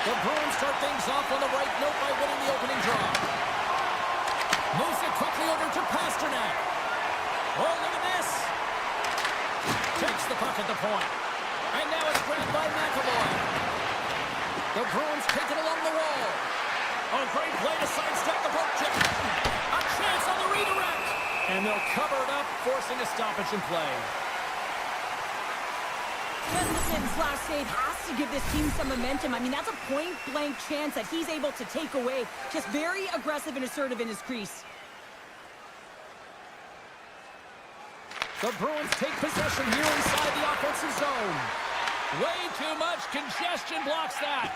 The Bruins start things off on the right note by winning the opening draw. Moves it quickly over to Pasternak. Oh, look at this. Takes the puck at the point. And now it's grabbed by MaakY. The Bruins take it along the wall. Oh, great play to sidestep the poke check. A chance on the redirect. And they'll cover it up, forcing a stoppage in play. Gustafson's last save has to give this team some momentum. I mean, that's a point-blank chance that he's able to take away. Just very aggressive and assertive in his crease. The Bruins take possession here inside the offensive zone. Way too much congestion blocks that.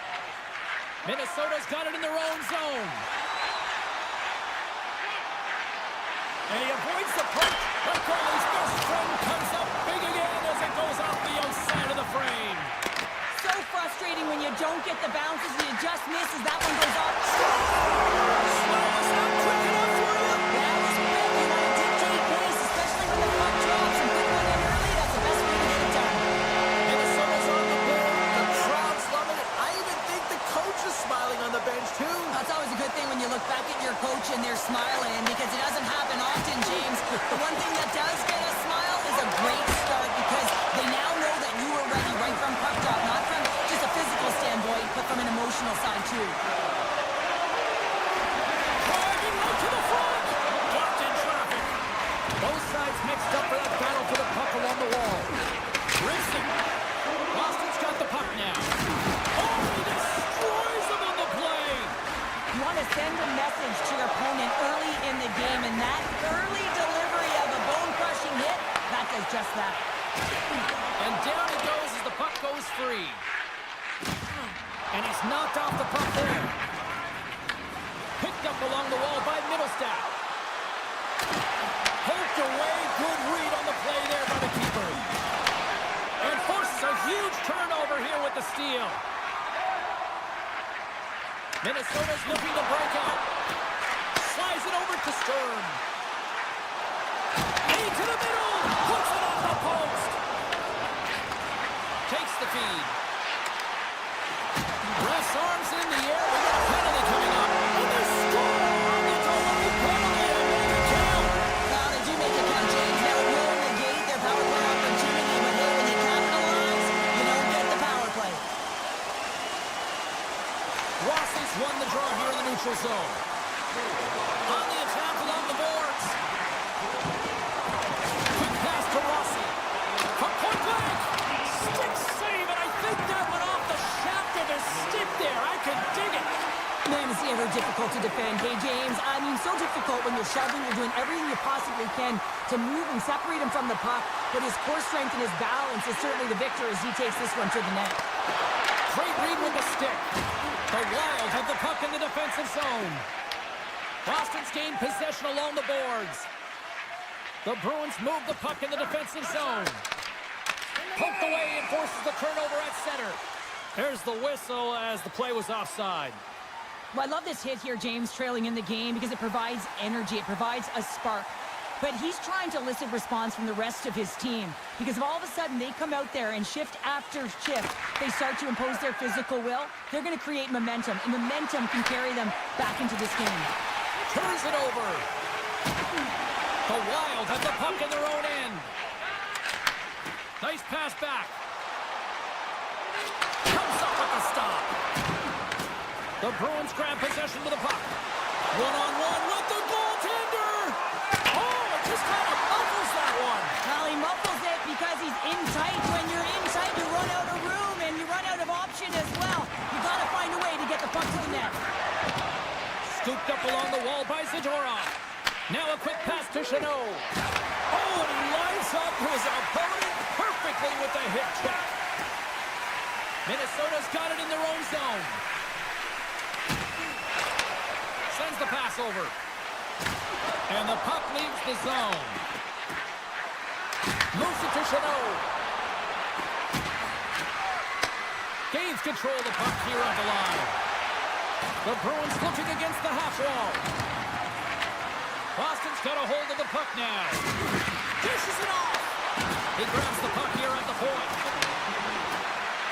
Minnesota's got it in their own zone. And he avoids the puck. But Crowley's best friend comes up big again as it goes off the outside of the frame. So frustrating when you don't get the bounces and you just miss as that one goes off. Slow is not quick enough for you. That was quick. You want to dictate pace, especially when the puck drops and put one in early. That's the best way to get it done. Minnesota's on the board. The crowd's loving it. I even think the coach is smiling on the bench, too. That's always a good thing when you look back at your coach and they're smiling, because it doesn't happen often, James. The one thing that does get a smile is a great start, because they now know that you were ready right from puck drop, not from just a physical standpoint, but from an emotional side, too. Driving right to the front. Blocked in traffic. Both sides mixed up for that battle for the puck along the wall. Racing. Boston's got the puck now. Oh, he destroys them on the play. You want to send a message to your opponent early in the game, and that early delivery of a bone-crushing hit, that does just that. And down it goes as the puck goes free. And he's knocked off the puck there. Picked up along the wall by Middlestat. Poked away, good read on the play there by the keeper. And forces a huge turnover here with the steal. Minnesota's looking to break out. Slides it over to Stern. Into the middle. Puts it off the post. Takes the feed. Ref's arms in the air. We got a penalty coming up. And they score. It's a late penalty. And make it count. Well, they do make it count, James. Now, it will negate their power play opportunity, but hey, when you capitalize, you don't get the power play. Rossi's won the draw here in the neutral zone. On the attack along the boards. Quick pass to Rossi. From point blank. Stick save, and I think that went off the shaft of his stick there. I could dig it. Man, it's ever difficult to defend. Hey, James, I mean, so difficult when you're shoving, you're doing everything you possibly can to move and separate him from the puck, but his core strength and his balance is certainly the victor as he takes this one to the net. Great read with the stick. The Wild have the puck in the defensive zone. Boston's gained possession along the boards. The Bruins move the puck in the defensive zone. Poked away and forces the turnover at center. There's the whistle as the play was offside. Well, I love this hit here, James, trailing in the game, because it provides energy. It provides a spark. But he's trying to elicit response from the rest of his team, because if all of a sudden they come out there and shift after shift, they start to impose their physical will, they're going to create momentum, and momentum can carry them back into this game. Turns it over. The Wild have the puck in their own end. Nice pass back. Comes up with the stop. The Bruins grab possession with the puck. One-on-one with the goaltender. Oh, it just kind of muffles that one. Well, he muffles it because he's in tight. When you're in tight, you run out of room, and you run out of option as well. You got to find a way to get the puck to the net. Scooped up along the wall by Zadorov. Now a quick pass to Chanot. Oh, and he lines up his opponent perfectly with the hip check. Minnesota's got it in their own zone. Sends the pass over. And the puck leaves the zone. Moves it to Chanot. Gains control of the puck here on the line. The Bruins looking against the half wall. Boston's got a hold of the puck now. Dishes it off. He grabs the puck here at the point.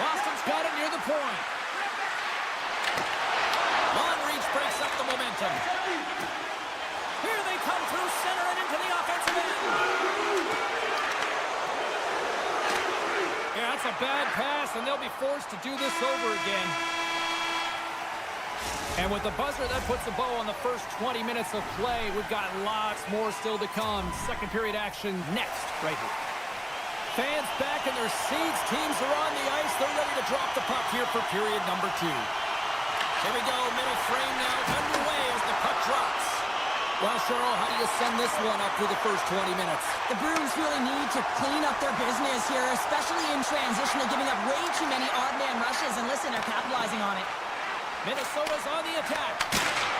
Boston's got it near the point. momentum. Here they come through center and into the offensive end. Yeah, that's a bad pass, and they'll be forced to do this over again. And with the buzzer, that puts a bow on the first 20 minutes of play. We've got lots more still to come. Second period action next, right here. Fans back in their seats. Teams are on the ice. They're ready to drop the puck here for period number 2. Here we go. Middle frame now underway as the puck drops. Well, Cheryl, how do you sum this one up through the first 20 minutes? The Bruins really need to clean up their business here, especially in transition. They're giving up way too many odd man rushes, and listen, they're capitalizing on it. Minnesota's on the attack.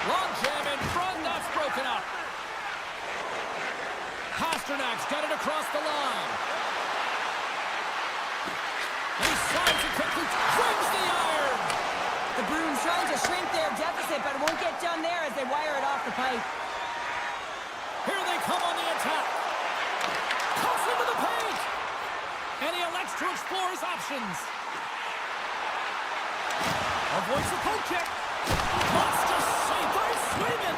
Long jam in front. That's broken up. Pasternak's got it across the line. He slides it quickly. Swings the iron. The Bruins trying to shrink their deficit, but it won't get done there as they wire it off the pipe. Here they come on the attack. Cuts into the paint. And he elects to explore his options. Avoids the poke check. Monster save by Swayman.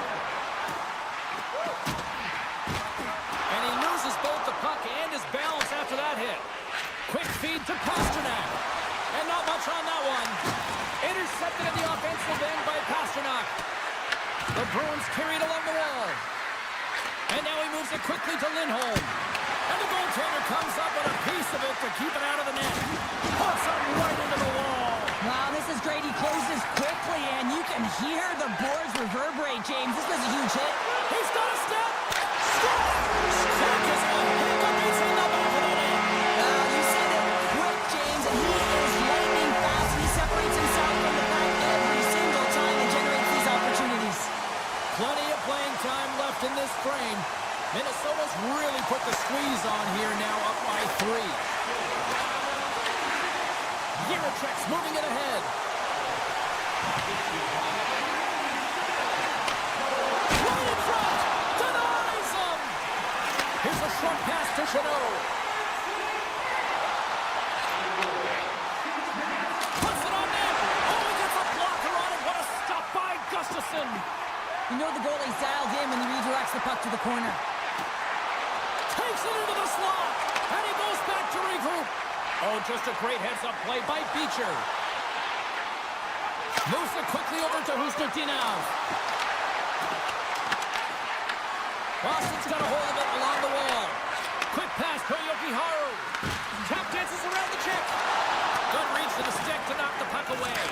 And he loses both the puck and his balance after that hit. Quick feed to Pasternak. And not much on that one. Intercepted at the offensive end by Pasternak. The Bruins carried along the wall. And now he moves it quickly to Lindholm. And the goaltender comes up with a piece of it to keep it out of the net. Puts it right into the wall. Wow, this is great. He closes quickly, and you can hear the boards reverberate, James. This was a huge hit. He's got a step. Step. Stick is on him, but it's in the back of the net. You said it quick, James, and he is lightning fast. He separates himself from the pack every single time and generates these opportunities. Plenty of playing time left in this frame. Minnesota's really put the squeeze on here now, up by 3. Jiricek's moving it ahead. Right in front! Denies him! Here's a short pass to Chanot. Puts it on net! Oh, he gets a blocker on it! What a stop by Gustafsson! You know the goalie's dialed in when he redirects the puck to the corner. Takes it into the slot! And he goes back to regroup! Oh, just a great heads-up play by Beecher. Moves it quickly over to Husnudinov. Boston's got a hold of it along the wall. Quick pass to Jokiharju. Tap dances around the check. Good reach to the stick to knock the puck away.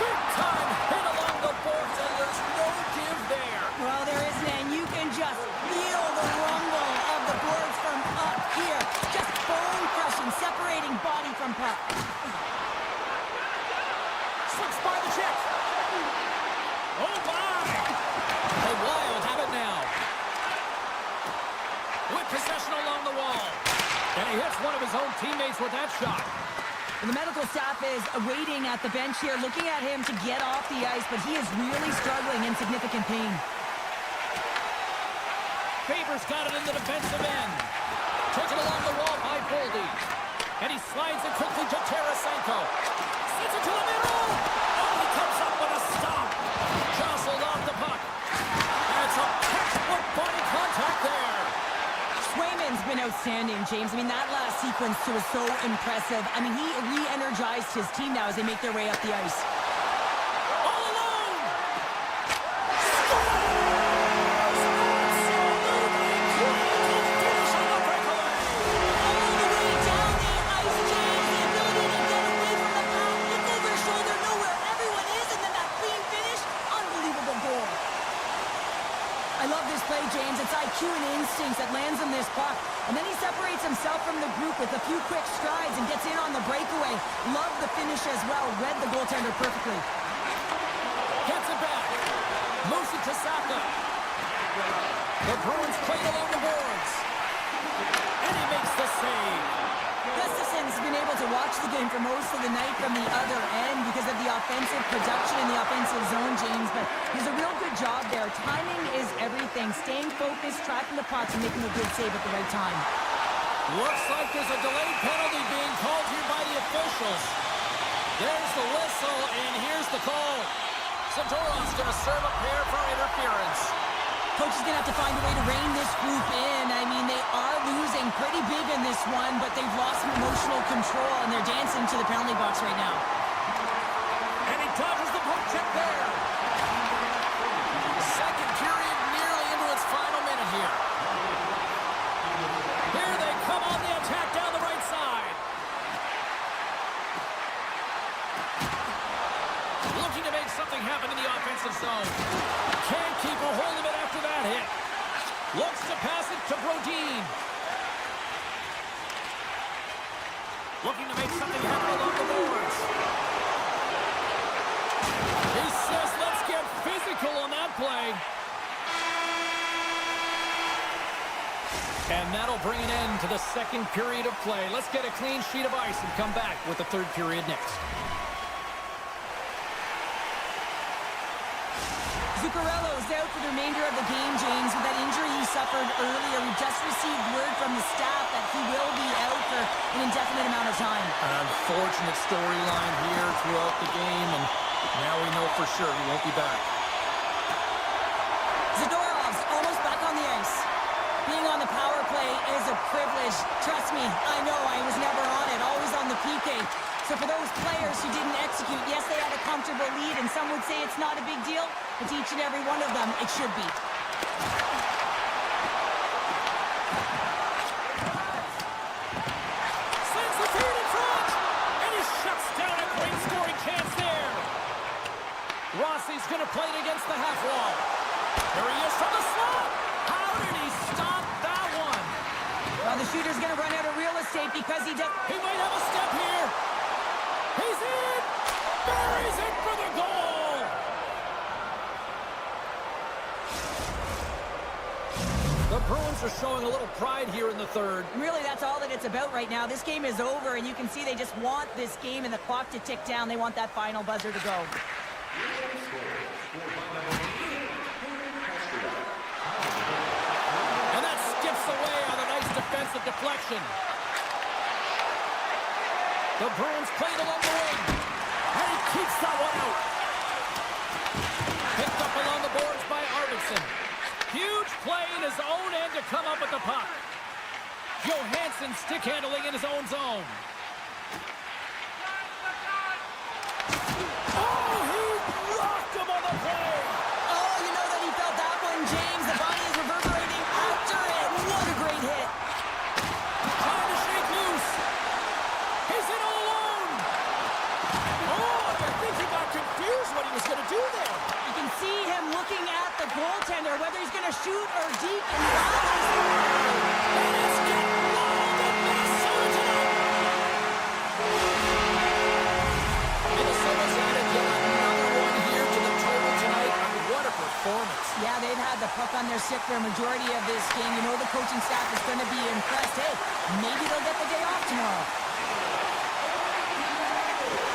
Big time hit along the boards, and there's no give there. Well, there isn't, and you can just feel the rumble of the boards from up here. Just bone-crushing, separating body from puck. Slips by the check. Oh, my! The Wild have it now. With possession along the wall. And he hits one of his own teammates with that shot. And the medical staff is waiting at the bench here, looking at him to get off the ice, but he is really struggling in significant pain. Faber's got it in the defensive end. Taken along the wall by Boldy. And he slides it quickly to Tarasenko. Sends it to the middle. Oh, he comes up with a stop. Jostled off the puck. That's a textbook body contact there. Swayman's been outstanding, James. I mean, that last sequence too was so impressive. I mean, he re-energized his team now as they make their way up the ice. All alone. I love this play, James. It's IQ and instincts that lands him this puck. And then he separates himself from the group with a few quick strides and gets in on the breakaway. Love the finish as well. Read the goaltender perfectly. Gets it back. Moves it to Saka. The Bruins played along the boards. And he makes the save. Gustafsson's been able to watch the game for most of the night from the other end because of the offensive production in the offensive zone, James. But he's a real good job there. Timing is everything. Staying focused, tracking the puck, and making a good save at the right time. Looks like there's a delayed penalty being called here by the officials. There's the whistle, and here's the call. Zadorov's going to serve a pair for interference. Coach is going to have to find a way to rein this group in. I mean, they are losing pretty big in this one, but they've lost some emotional control, and they're dancing to the penalty box right now. And he dodges the poke check there. Second period nearly into its final minute here. Here they come on the attack down the right side. Looking to make something happen in the offensive zone. Can't keep a hold of it after that hit. Looks to pass it to Brodin. Looking to make something happen along the boards. He says, let's get physical on that play. And that'll bring an end to the second period of play. Let's get a clean sheet of ice and come back with the third period next. Zuccarello's out for the remainder of the game, James, with that injury he suffered earlier. We just received word from the staff that he will be out for an indefinite amount of time. An unfortunate storyline here throughout the game, and now we know for sure he won't be back. Zadorov's almost back on the ice. Being on the power play is a privilege. Trust me, I know I was never on it, always on the PK. So for those players who didn't execute, yes, they had a comfortable lead, and some would say it's not a big deal, but to each and every one of them, it should be. Sends the feed in front, and he shuts down a great scoring chance there. Rossi's going to play it against the half wall. There he is from the slot. How did he stop that one? Well, the shooter's going to run out of real estate because he does... He might have a step here. He's in! Buries it for the goal! The Bruins are showing a little pride here in the third. Really, that's all that it's about right now. This game is over, and you can see they just want this game and the clock to tick down. They want that final buzzer to go. And that skips away on a nice defensive deflection. The Bruins played along the wing. And he keeps that one out. Picked up along the boards by Arvidsson. Huge play in his own end to come up with the puck. Johansson stick handling in his own zone. Oh, he rocked him on the play. Oh, you know that he felt that one, James. The body is reverberating after it. What a great hit. Trying to shake loose. He's in all alone. Oh, I think he got confused what he was going to do there. You can see him looking at the goaltender, whether he's going to shoot or deep. And it's getting wild in Minnesota tonight. Minnesota's added yet another one here to the total tonight. What a performance. yeah, they've had the puck on their stick for a majority of this game. You know the coaching staff is going to be impressed. Hey, maybe they'll get the day off tomorrow.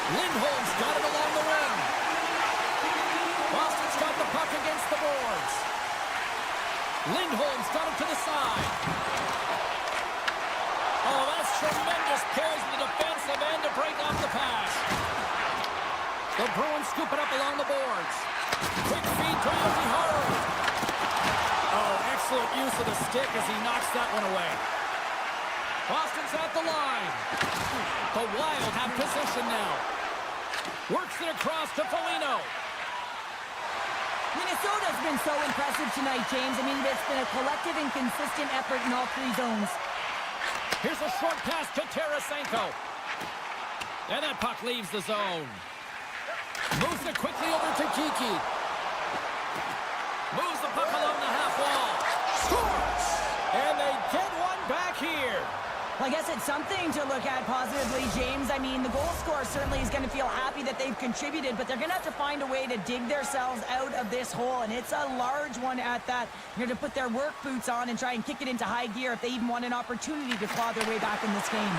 Lindholm's got it along the wing. Boston's got the puck against the boards. Lindholm's got it to the side. Oh, that's tremendous poise in the defensive end to break off the pass. The Bruins scoop it up along the boards. Quick feed to Yogi. Oh, excellent use of the stick as he knocks that one away. Boston's at the line. The Wild have possession now. Works it across to Foligno. Minnesota's been so impressive tonight, James. I mean, it's been a collective and consistent effort in all three zones. Here's a short pass to Tarasenko. And that puck leaves the zone. Moves it quickly over to Kiki. Moves the puck along the half wall. Scores! And they get one back here. Well, I guess it's something to look at positively, James. I mean, the goal scorer certainly is going to feel happy that they've contributed, but they're going to have to find a way to dig themselves out of this hole, and it's a large one at that. They're going to put their work boots on and try and kick it into high gear if they even want an opportunity to claw their way back in this game.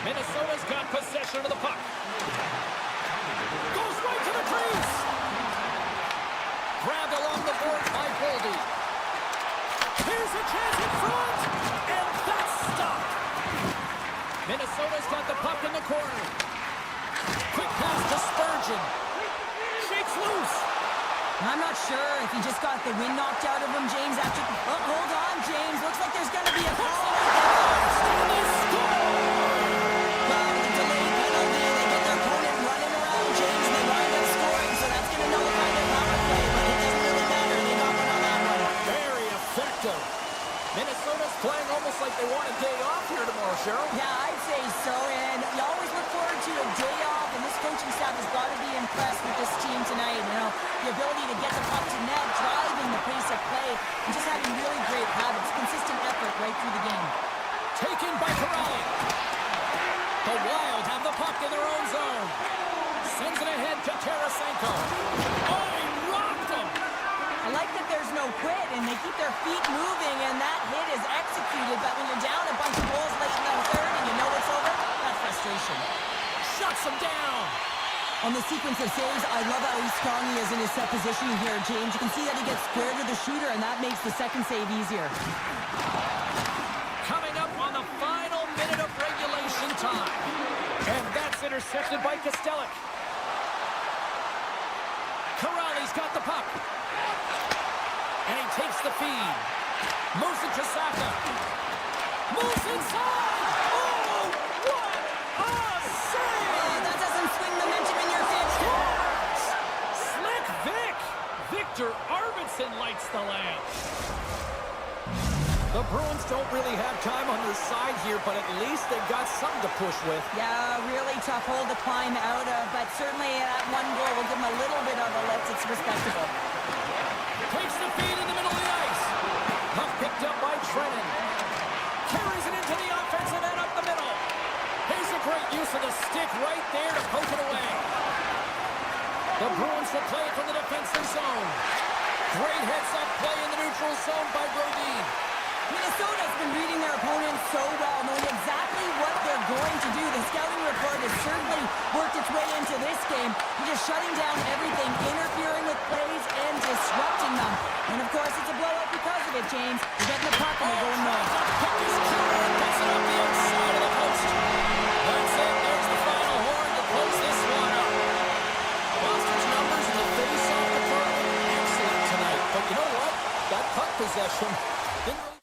Minnesota's got possession of the puck. Goes right to the crease. Grabbed along the boards by Goldie. Here's a chance in front, and that's stopped. Minnesota's got the puck in the corner. Quick pass to Spurgeon. Shakes loose. I'm not sure if he just got the wind knocked out of him, James, after... Oh, hold on, James. Looks like there's going to be a call. Stanley scores! Well, with the delayed penalty, they get their opponent running around, James, and they wind up scoring, so that's going to nullify their power play, but it doesn't really matter. They got one on that one. Very effective. Minnesota's playing almost like they want a day off here tomorrow, Cheryl. Yeah, I'd say so, and you always look forward to a day off, and this coaching staff has got to be impressed with this team tonight. You know, the ability to get the puck to net, driving the pace of play, and just having really great habits, consistent effort right through the game. Taken by Corrali. The Wild have the puck in their own zone. Sends it ahead to Tarasenko. Oh, he rocked him! I like that there's no quit, and they keep their feet moving, and that hit is executed, but when you're down a bunch of goals late in the third and you know it's over, that's frustration. Shuts him down! On the sequence of saves, I love how strong he is in his set position here, James. You can see that he gets square to the shooter, and that makes the second save easier. Coming up on the final minute of regulation time. And that's intercepted by Kostelic. Corrali's got the puck. And he takes the feed. Moves it to Saka. Moves inside. Oh, what a save! That doesn't swing momentum in your favor. Slick Vic. Victor Arvidsson lights the lamp. The Bruins don't really have time on their side here, but at least they've got something to push with. Yeah, really tough hole to climb out of, but certainly that one goal will give them a little bit of a lift. It's respectable. Takes the feed in the middle of the ice. Puck picked up by Trennan. Carries it into the offensive end up the middle. Here's a great use of the stick right there to poke it away. The Bruins will play it from the defensive zone. Great heads-up play in the neutral zone by Brodin. Minnesota's been reading their opponents so well, knowing exactly what they're going to do. The scouting report has certainly worked its way into this game. They're just shutting down everything, interfering with plays, and disrupting them. And, of course, it's a blowout because of it, James. They're getting the puck and they're going north. Puck is countered and puts it up the outside of the post. That's it. There's the final horn to close this one up. Boston's numbers in the face-off department excellent tonight. But you know what? That puck possession didn't really...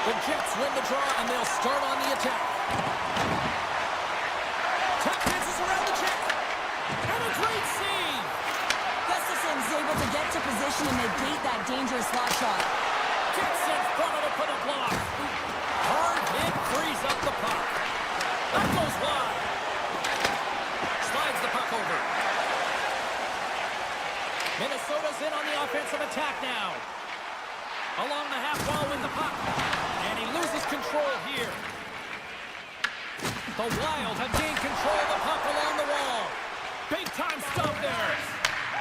The Jets win the draw, and they'll start on the attack. Tap dances around the check. And a great save. Gustafson's able to get to position and negate that dangerous slot shot. Gets in front of it for the block. Hard hit frees up the puck. That goes wide. Slides the puck over. Minnesota's in on the offensive attack now. Along the half wall with the puck. And he loses control here. The Wild have gained control of the puck along the wall. Big time stop there.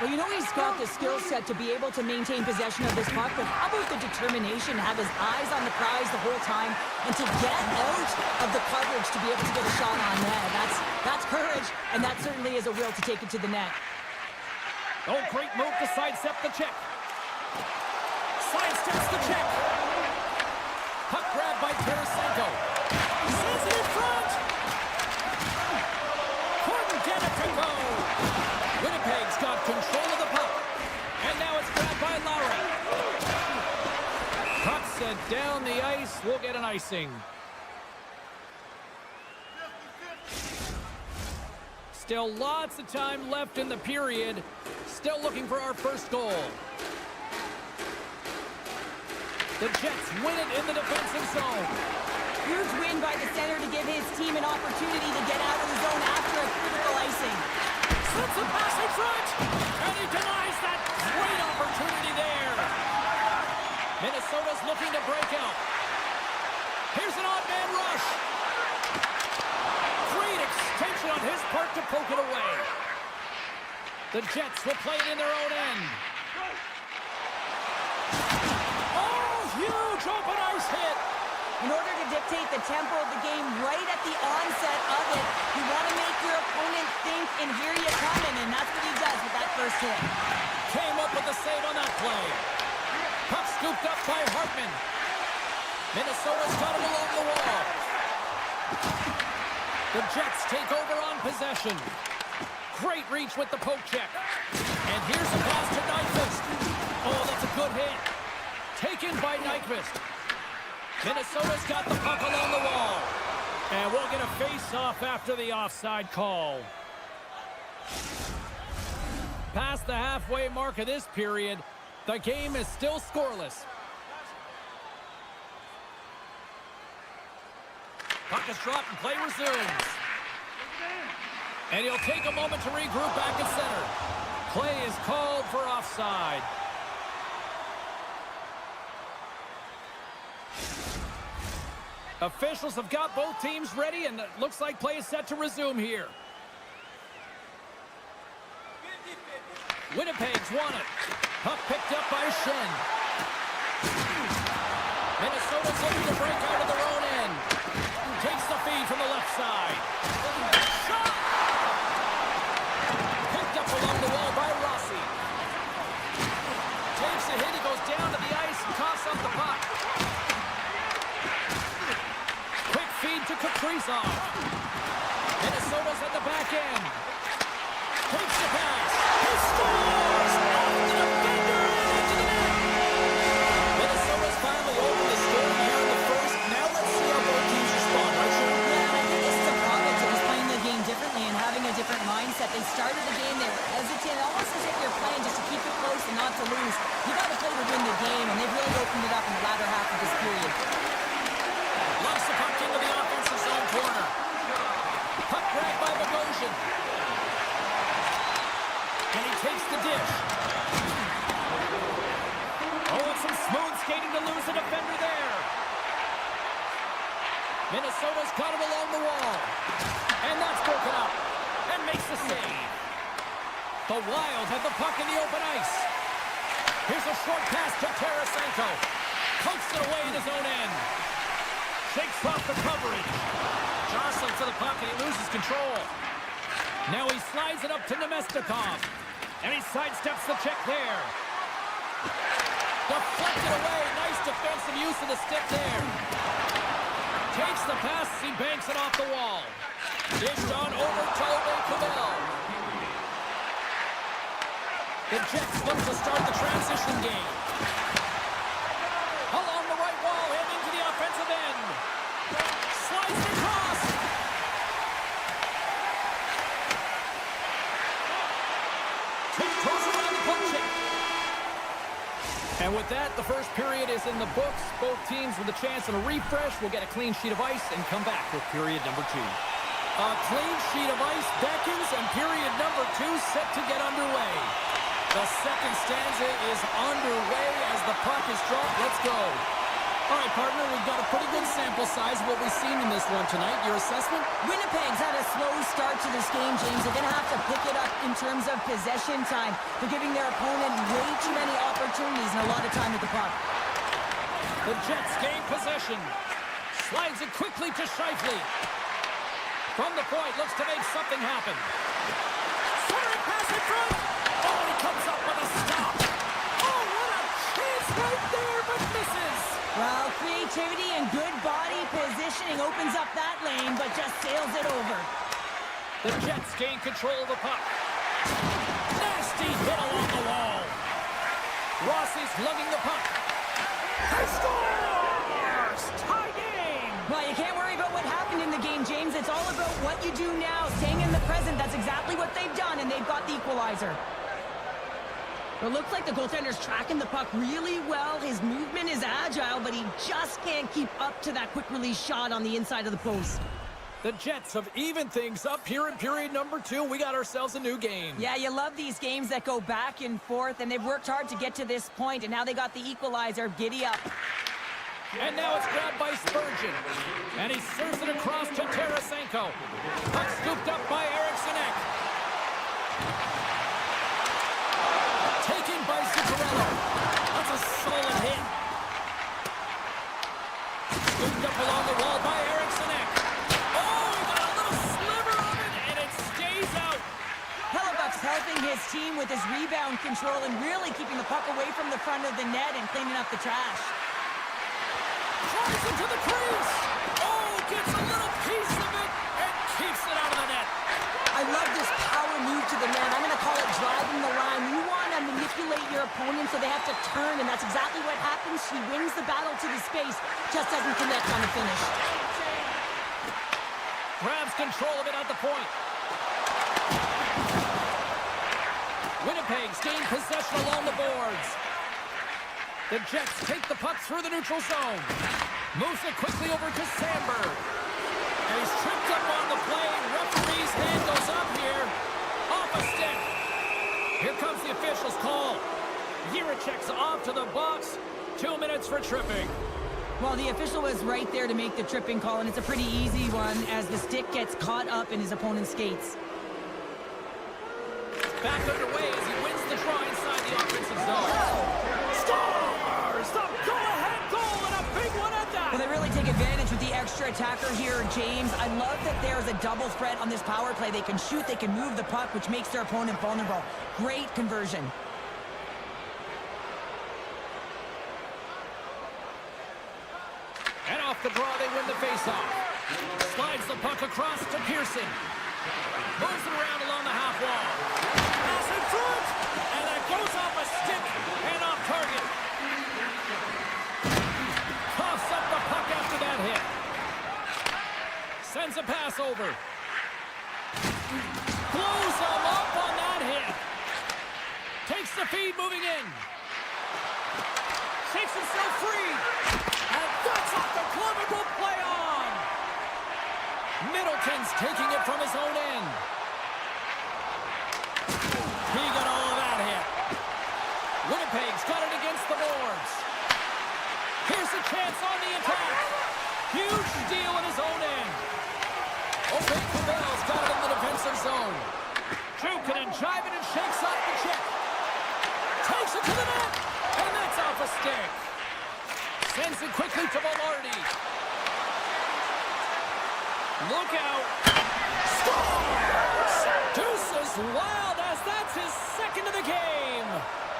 Well, you know he's got the skill set to be able to maintain possession of this puck, but how about the determination to have his eyes on the prize the whole time and to get out of the coverage to be able to get a shot on net? That's courage, and that certainly is a will to take it to the net. Oh, great move to sidestep the check. Sidesteps the check. Puck grab by Tarasenko. Sends it in front. Couldn't get it to go. Winnipeg's got control of the puck. And now it's grabbed by Lowry. Puck sent down the ice. We'll get an icing. Still lots of time left in the period. Still looking for our first goal. The Jets win it in the defensive zone. Huge win by the center to give his team an opportunity to get out of the zone after a critical icing. Slips a pass in front, and he denies that great opportunity there. Minnesota's looking to break out. Here's an odd man rush. Great extension on his part to poke it away. The Jets will play it in their own end. Oh, huge open ice hit. In order to dictate the tempo of the game right at the onset of it, you want to make your opponent think, and here you coming, and that's what he does with that first hit. Came up with the save on that play. Puck scooped up by Hartman. Minnesota's got him along the wall. The Jets take over on possession. Great reach with the poke check. And here's a pass to Nyquist. Oh, that's a good hit. Taken by Nyquist. Minnesota's got the puck along the wall. And we'll get a face-off after the offside call. Past the halfway mark of this period, the game is still scoreless. Puck is dropped and play resumes. And he'll take a moment to regroup back at center. Play is called for offside. Officials have got both teams ready, and it looks like play is set to resume here. Winnipeg's won it. Puck picked up by Shen. Minnesota's looking to break out of their own end. Takes the feed from the left side. Shot! Picked up along the wall by Rossi. Takes a hit, he goes down to the ice and coughs up the puck. Quick feed to Kaprizov. Minnesota's at the back end. Takes the pass. He scores! Off the defender and into the net. Minnesota's finally opened the score here in the first. Now let's see how both teams respond, right, Sean? Yeah, and I think this is a product of just playing the game differently and having a different mindset. They started the game, they were hesitant, almost as if you're playing just to keep it close and not to lose. You got to play to win the game, and they've really opened it up in the latter half of this period. Loves the puck into the offensive zone corner. Puck grabbed by Bogosian. And he takes the dish. Oh, and some smooth skating to lose a defender there. Minnesota's got him along the wall. And that's broken up. And makes the save. The Wild have the puck in the open ice. Here's a short pass to Tarasenko. Pokes it away in his own end. Shakes off the coverage. Jostling for the puck, and he loses control. Now he slides it up to Nemestikov. And he sidesteps the check there. Deflected away. Nice defensive use of the stick there. Takes the pass. He banks it off the wall. Dished on over to Kubel. The Jets look to start the transition game. Along the right wall and into the offensive first period is in the books. Both teams with a chance and a refresh will get a clean sheet of ice and come back with period number 2. A clean sheet of ice beckons, and period number 2 set to get underway. The second stanza is underway as the puck is dropped. Let's go. All right, partner, we've got a pretty good sample size of what we've seen in this one tonight. Your assessment? Winnipeg's had a slow start to this game, James. They're going to have to pick it up in terms of possession time. They're giving their opponent way too many opportunities and a lot of time with the puck. The Jets gain possession. Slides it quickly to Scheifele. From the point, looks to make something happen. Centering pass in front. Oh, he comes up with a stop. Oh, what a chance right there, but misses. Well, creativity and good body positioning opens up that lane, but just sails it over. The Jets gain control of the puck. Nasty hit along the wall. Rossi's lugging the puck. He scores! Tie game! Well, you can't worry about what happened in the game, James. It's all about what you do now, staying in the present. That's exactly what they've done, and they've got the equalizer. It looks like the goaltender's tracking the puck really well. His movement is agile, but he just can't keep up to that quick release shot on the inside of the post. The Jets have evened things up here in period number 2. We got ourselves a new game. Yeah, you love these games that go back and forth, and they've worked hard to get to this point, and now they got the equalizer. Giddy up. And now it's grabbed by Spurgeon. And he serves it across to Tarasenko. Puck scooped up by Erikssonek. Taken by Zuccarello. That's a solid hit. Scooped up along the wall by Erikssonek. Oh, he got a little sliver of it, and it stays out. Hellebuck's helping his team with his rebound control and really keeping the puck away from the front of the net and cleaning up the trash. Tries into the crease. Oh, gets a little piece of it and keeps it out of the net. I love this power move to the net. I'm going to call it driving the line. You want to manipulate your opponent so they have to turn, and that's exactly what happens. She wins the battle to the space, just doesn't connect on the finish. Grabs control of it at the point. Winnipeg's gained possession along the boards. The Jets take the puck through the neutral zone. Moves it quickly over to Sandberg. And he's tripped up on the play. Referee's hand goes up here. Off a stick. Here comes the official's call. Jiricek's off to the box. 2 minutes for tripping. Well, the official was right there to make the tripping call, and it's a pretty easy one as the stick gets caught up in his opponent's skates. Back underway as he wins the draw inside the offensive zone. Scores! The go-ahead goal, and a big one at that! Well, they really take advantage with the extra attacker here, James. I love that there's a double threat on this power play. They can shoot, they can move the puck, which makes their opponent vulnerable. Great conversion. And off the draw, they win the faceoff. Slides the puck across to Pearson. Moves it around along the half wall. Pass in front! And that goes off a stick and off target. Coughs up the puck after that hit. Sends a pass over. Blows him up on that hit. Takes the feed moving in. Shakes himself free. And that's off the glove and will play on. Middleton's taking it from his own end. He got all of that hit. Winnipeg's got it against the boards. Here's a chance on the attack. Huge steal in his own end. O'Bell's got it in the defensive zone. Jukin and jiving and shakes off the check. Takes it to the net. And that's off a stick. Sends it quickly to Velarde. Look out. Scores! Deuces wild as that's his second of the game.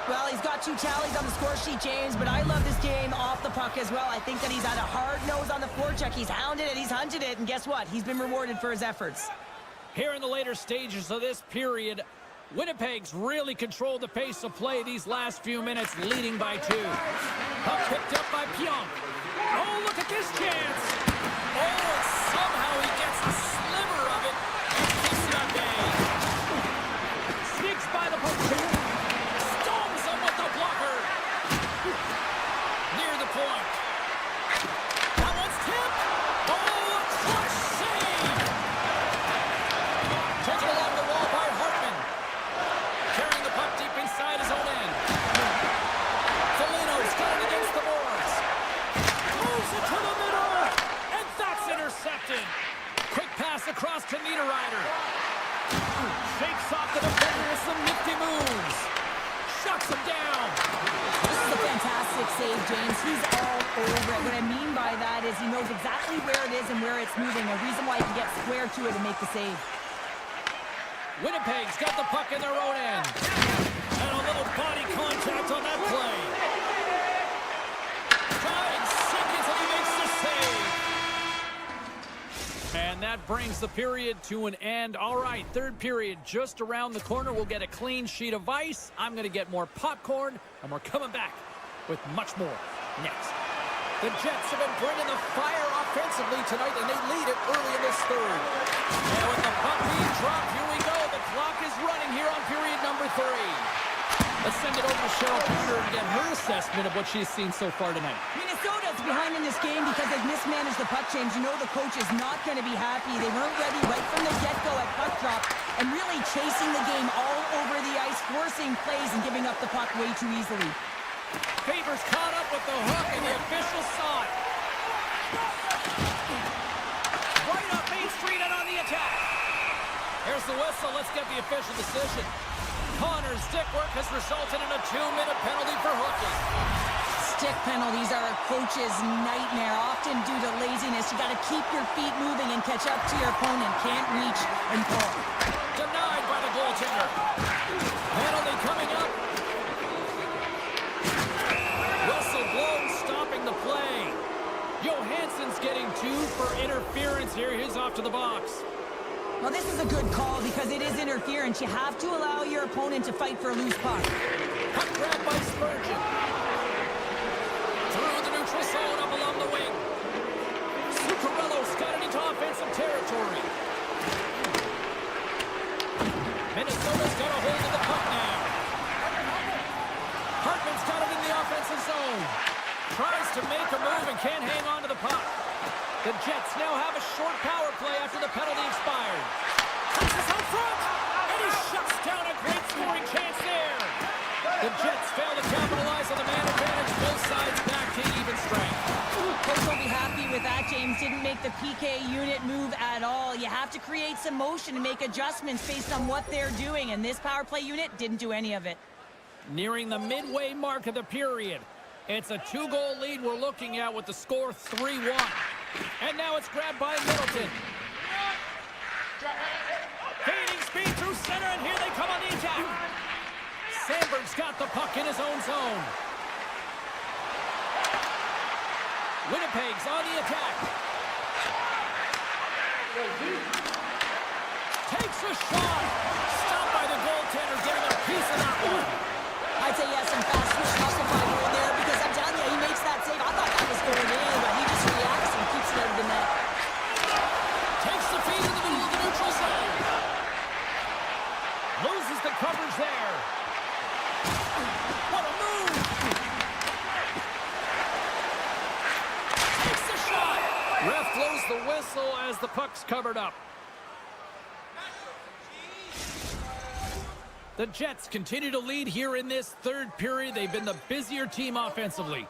Well, he's got 2 tallies on the score sheet, James, but I love this game off the puck as well. I think that he's had a hard nose on the forecheck. He's hounded it, he's hunted it, and guess what? He's been rewarded for his efforts. Here in the later stages of this period, Winnipeg's really controlled the pace of play these last few minutes, leading by 2. Puck picked up by Pionk. Oh, look at this chance. Oh, and somehow he gets a sliver of it and keeps it at bay. Sneaks by the post. Storms him with the blocker. near the point. That one's tipped. Oh, a crush save. Taken along the wall by Hartman. Carrying the puck deep inside his own end. Foligno's got it against the boards. Moves it to the middle. And that's intercepted. Quick pass across to Niederreiter. Shakes off the defender with some nifty moves. Shuts him down. This is a fantastic save, James. He's all over it. What I mean by that is he knows exactly where it is and where it's moving. A reason why he can get square to it and make the save. Winnipeg's got the puck in their own end. And a little body contact on that play. Trying seconds and he makes the save. And that brings the period to an end. All right, third period just around the corner. We'll get a clean sheet of ice. I'm going to get more popcorn, and we're coming back with much more next. The Jets have been bringing the fire offensively tonight, and they lead it early in this third. And with the puck being dropped, here we go. The clock is running here on period number 3. Let's send it over to Cheryl Carter and get her assessment of what she's seen so far tonight. Minnesota's behind in this game because they've mismanaged the puck change. You know the coach is not going to be happy. They weren't ready right from the get-go at puck drop and really chasing the game all over the ice, forcing plays and giving up the puck way too easily. Favors caught up with the hook, and the official saw it. Right up Main Street and on the attack. Here's the whistle. Let's get the official decision. Connor's stick work has resulted in a 2-minute penalty for hooking. Stick penalties are a coach's nightmare, often due to laziness. You got to keep your feet moving and catch up to your opponent. Can't reach and pull. Denied by the goaltender. Penalty coming up. Whistle blown, stopping the play. Johansson's getting 2 for interference here. He's off to the box. Well, this is a good call because it is interference. You have to allow your opponent to fight for a loose puck. Puck grab by Spurgeon. Through the neutral zone up along the wing. Zuccarello's got it into offensive territory. Minnesota's got a hold of the puck now. Hartman's got it in the offensive zone. Tries to make a move and can't hang on to the puck. The Jets now have a short power play after the penalty expired. Passes out front, and he shuts down a great scoring chance there. The Jets fail to capitalize on the man advantage. Both sides back to even strength. Coach will be happy with that, James. Didn't make the PK unit move at all. You have to create some motion and make adjustments based on what they're doing, and this power play unit didn't do any of it. Nearing the midway mark of the period. It's a 2-goal lead we're looking at with the score 3-1. And now it's grabbed by Middleton. Gaining speed through center, and here they come on the attack. Sandberg's got the puck in his own zone. Winnipeg's on the attack. Takes a shot. Stopped by the goaltender, getting a piece of that one. I'd say yes, and fast switch hustle by goal there because I'm telling you, he makes that save. I thought that was going in, but he just reacts and keeps it out of the net. Takes the feed in the middle of the neutral zone. Loses the coverage there. What a move! Takes the shot. Ref blows the whistle as the puck's covered up. The Jets continue to lead here in this third period. They've been the busier team offensively.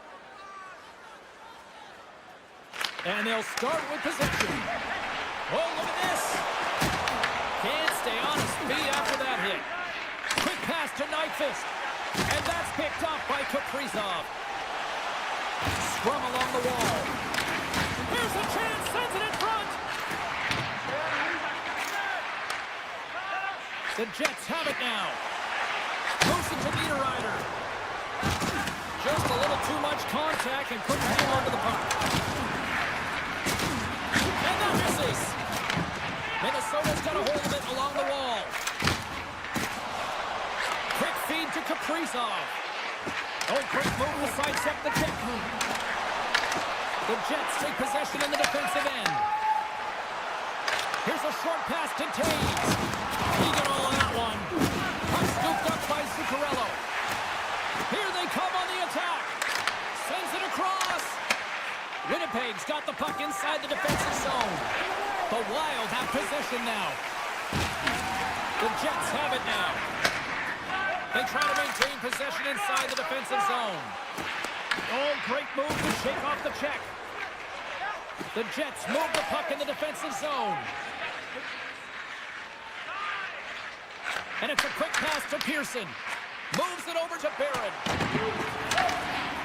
And they'll start with possession. Oh, look at this. Can't stay on his feet after that hit. Quick pass to Nyquist. And that's picked up by Kaprizov. Scrum along the wall. Here's a chance. Sends it in front. The Jets have it now. Moves it to Niederreiter. Just a little too much contact and couldn't hang on to the puck. And that misses. Minnesota's got a hold of it along the wall. Quick feed to Kaprizov. Oh, great move to sidestep the check. The Jets take possession in the defensive end. Here's a short pass to Taves. He got all of that one. Puck scooped up by Zuccarello. Here they come on the attack. Sends it across. Winnipeg's got the puck inside the defensive zone. The Wild have possession now. The Jets have it now. They try to maintain possession inside the defensive zone. Oh, great move to shake off the check. The Jets move the puck in the defensive zone. And it's a quick pass to Pearson. Moves it over to Barron.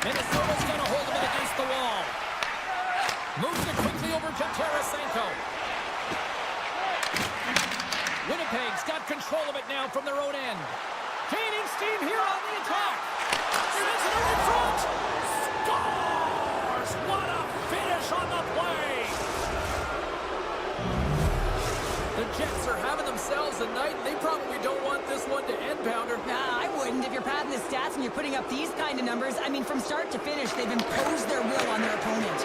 Minnesota's got a hold of it against the wall. Moves it quickly over to Tarasenko. Winnipeg's got control of it now from their own end. Gaining steam here on the attack. Sends it in front. Scores! What a finish on the play! The Jets are having themselves a night, and they probably don't want this one to end, Pounder. Nah, I wouldn't. If you're padding the stats and you're putting up these kind of numbers, I mean, from start to finish, they've imposed their will on their opponent.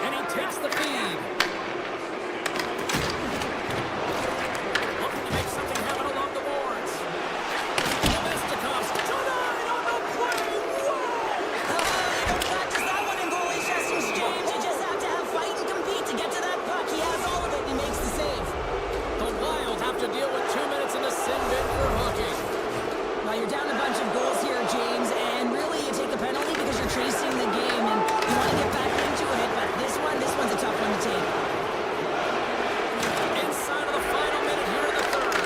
And he takes the feed. Looking to make something happen along the boards. Domestikov's denied on the play. Whoa! You don't practice that one in goalie Chester's, James. You just have to have fight and compete to get to that puck. He has all of it, and he makes the save. The Wild have to deal with 2 minutes in the sin bin for hooking. Well, you're down a bunch of goals here, James, and really you take a penalty because you're chasing the game, and you want to get back into it, but this one's a tough one to take. Inside of the final minute here in the third.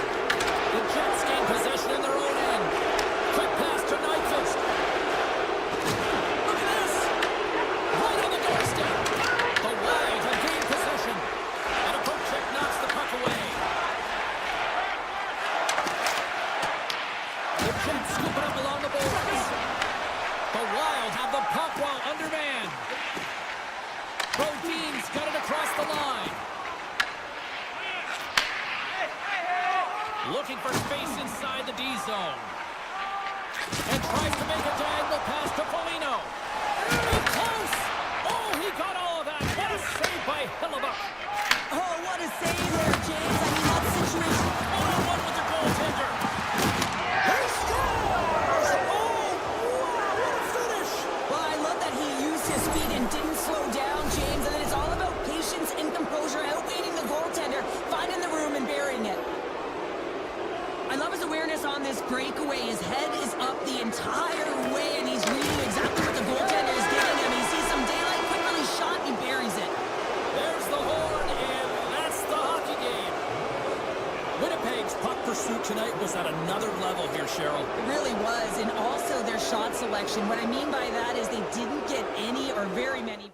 The Jets gain possession in their own end. Quick pass to Nyquist. Look at this. Right on the doorstep. The Wild have gained possession. And a poke check knocks the puck away. The Jets scoop it up along the boards. The Wild have the puck while undermanned. Brodin's got it across the line. Looking for space inside the D zone. And tries to make a diagonal pass to Foligno. In close. Oh, he got all of that. What a save by Hellebuyck. Oh, what a save there, James. I mean, that situation. 1-on-1 with the goaltender. He scores! Oh, wow, what a finish. Well, I love that he used his feet and didn't slow down, James, and then it's all about patience and composure, outweighing the goaltender, finding the room and burying it. I love his awareness on this breakaway. His head is up the entire way, and he's reading exactly what the goaltender is giving him. He sees some daylight, quick release shot, and he buries it. There's the horn, and that's the hockey game. Winnipeg's puck pursuit tonight was at another level here, Cheryl. It really was, and also their shot selection. What I mean by that is they didn't get any or very many.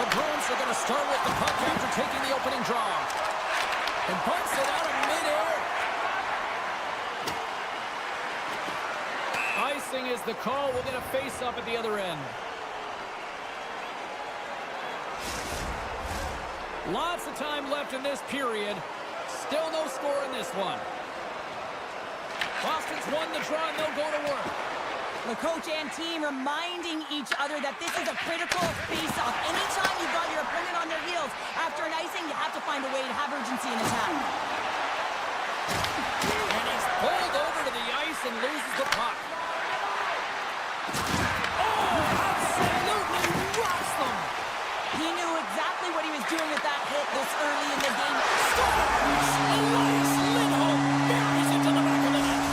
The Bruins are going to start with the puck after taking the opening draw. And punts it out of midair. Icing is the call. We'll get a face-up at the other end. Lots of time left in this period. Still no score in this one. Boston's won the draw, and they'll go to work. The coach and team reminding each other that this is a critical face-off. Anytime you've got your opponent on their heels after an icing, you have to find a way to have urgency in attack. And he's pulled over to the ice and loses the puck. Oh, absolutely rocks them. He knew exactly what he was doing with that hit this early in the game. Elias Limbo buries it to the back of the net.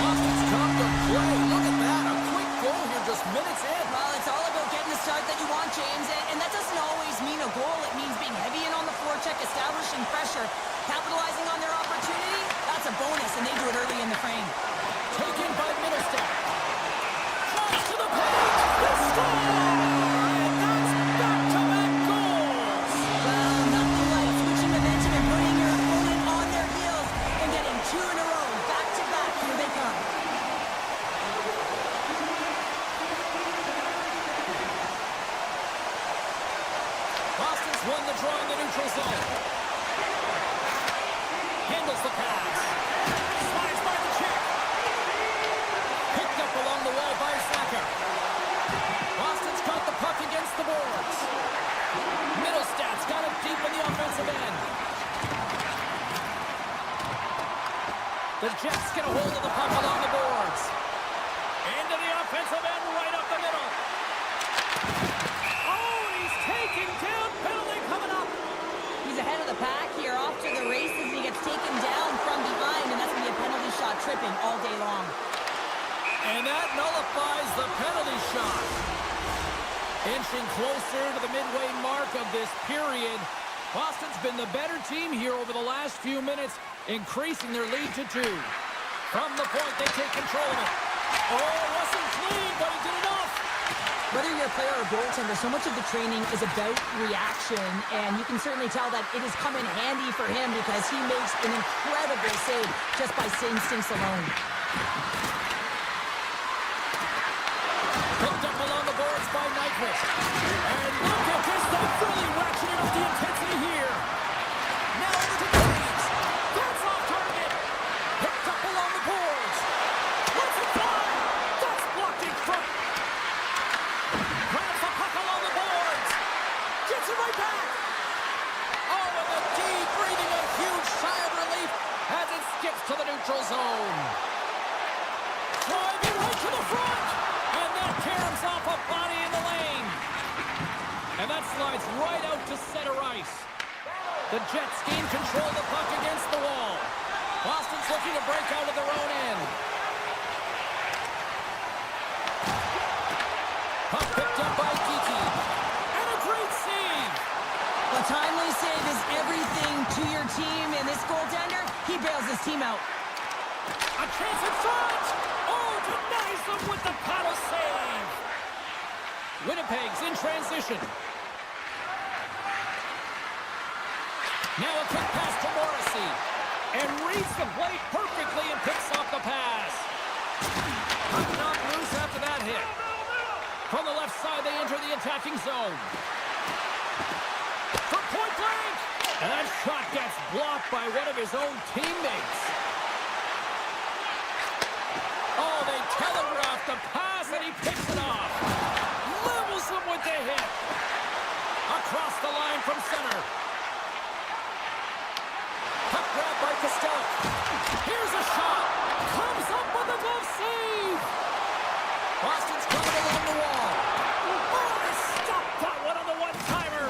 Boston's come to play. Look at that. A quick goal here just minutes in. Well, it's all about getting the start that you want, James. And that doesn't always mean a goal. It means being heavy in on the forecheck, establishing pressure, capitalizing on their opportunity. That's a bonus, and they do it early in the frame. Taken by Middlestat. Drives to the paint. They score! Won the draw in the neutral zone. Handles the pass. Slides by the check. Picked up along the wall by Saka. Boston's got the puck against the boards. Middlestat's got it deep in the offensive end. The Jets get a hold of the puck along the boards. Into the offensive end, right up the middle. Oh, he's taken down. Penalty coming up. He's ahead of the pack here, off to the races, and he gets taken down from behind, and that's going to be a penalty shot, tripping all day long. And that nullifies the penalty shot. Inching closer to the midway mark of this period. Boston's been the better team here over the last few minutes, increasing their lead to 2. From the point, they take control of it. Oh, it wasn't clean, but he did enough. Whether you're a player or a goaltender, so much of the training is about reaction, and you can certainly tell that it has come in handy for him because he makes an incredible save just by instincts alone. Picked up along the boards by Nyquist. And look at this, they're really ratcheting up the intensity here. Now over to James. That's off target. Picked up along the boards. What's it done? That's blocked in front. Grabs the puck along the boards. Gets it right back. Oh, and the D breathing a huge sigh of relief as it skips to the neutral zone. Driving right to the front. And that caroms off a body in the lane. And that slides right out to center ice. The Jets gain control of the puck against the wall. Boston's looking to break out of their own end. Puck picked up by Kiki. And a great save. A timely save is everything to your team, and this goaltender, he bails his team out. A chance in front. Oh, denies them with the paddle save. Winnipeg's in transition. Now a quick pass to Morrissey. And reads the plate perfectly and picks off the pass. Puck knocked loose after that hit. From the left side, they enter the attacking zone. For point blank. And that shot gets blocked by one of his own teammates. Oh, they telegraphed the pass, and he picks it off. Levels him with the hit. Across the line from center. Puck grab by Costello. Here's a shot. Comes up with a glove save. Boston's coming along the wall. Oh, they stopped that one on the one-timer.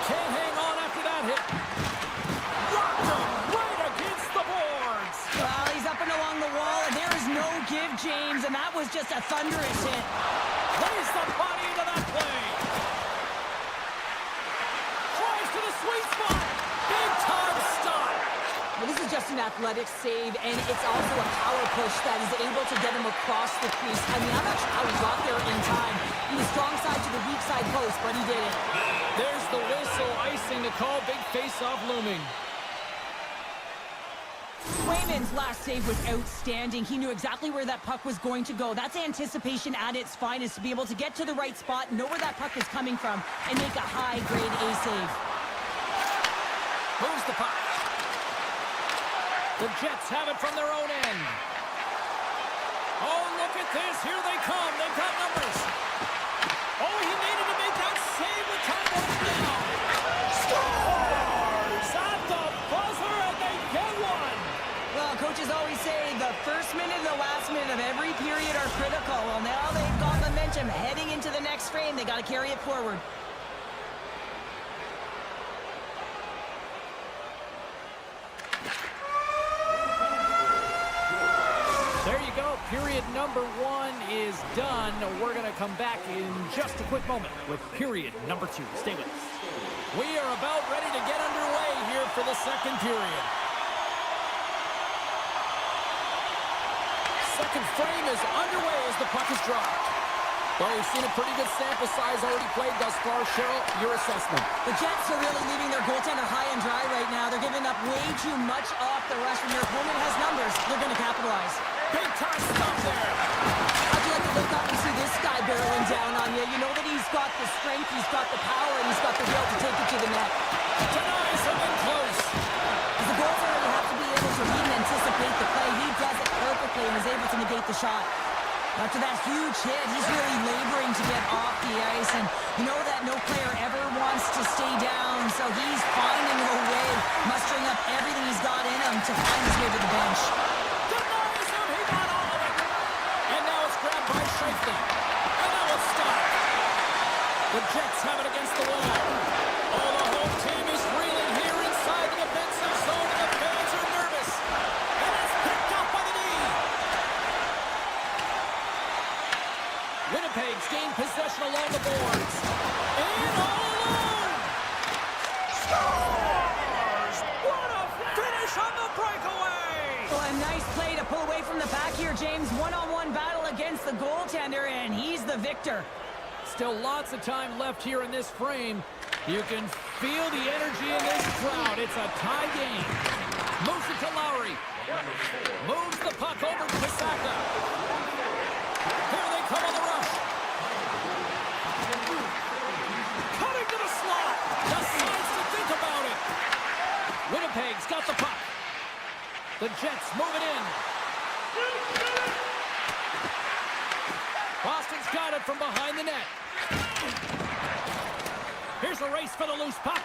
Can't hang on after that hit. Rocked him right against the boards. Well, he's up and along the wall, and there is no give, James, and that was just a thunderous hit. Plays the body into that play. Tries to the sweet spot. Big time stop. Well, this is just an athletic save, and it's also a power push that is able to get him across the crease. I mean, I'm not sure how he got there in time. He was strong side to the weak side post, but he did it. There's the whistle, icing the call, big face-off looming. Swayman's last save was outstanding. He knew exactly where that puck was going to go. That's anticipation at its finest, to be able to get to the right spot, know where that puck is coming from, and make a high-grade A save. Moves the puck. The Jets have it from their own end. Oh, look at this. Here they come. They've got numbers. Oh, he needed to make that save with time running down. Scores at the buzzer, and they get one. Well, coaches always say the first minute and the last minute of every period are critical. Well, now they've got momentum heading into the next frame. They got to carry it forward. There you go. Period number 1 is done. We're going to come back in just a quick moment with period number 2. Stay with us. We are about ready to get underway here for the second period. Second frame is underway as the puck is dropped. Well, we've seen a pretty good sample size already played thus far. Cheryl, your assessment. The Jets are really leaving their goaltender high and dry right now. They're giving up way too much off the rush. When your opponent has numbers, they're going to capitalize. Big time stop there. How'd you like to look up and see this guy barreling down on you? You know that he's got the strength, he's got the power, and he's got the will to take it to the net. Denies him in close. As the goaltender, you have to be able to read and anticipate the play. He does it perfectly and is able to negate the shot. After that huge hit, he's really laboring to get off the ice, and you know that no player ever wants to stay down, so he's finding a way, mustering up everything he's got in him to find his way to the bench. Denies him. He got all of it. And now it's grabbed by Shifley. And now it's stopped. The Jets have it against the wall. Oh, the home team is reeling here inside the defensive zone, and the fans are nervous. And it's picked up by the knee. Winnipeg's gained possession along the boards. In all alone. Scores! What a finish on the breakaway! Well, a nice play to pull away from the back here, James. One-on-one battle against the goaltender, and he's the victor. Still lots of time left here in this frame. You can feel the energy in this crowd. It's a tie game. Moves it to Lowry. Moves the puck over to Pisaka. Here they come on the rush. Cutting to the slot. Decides to think about it. Winnipeg's got the puck. The Jets move it in. Boston's got it from behind the net. Here's a race for the loose puck.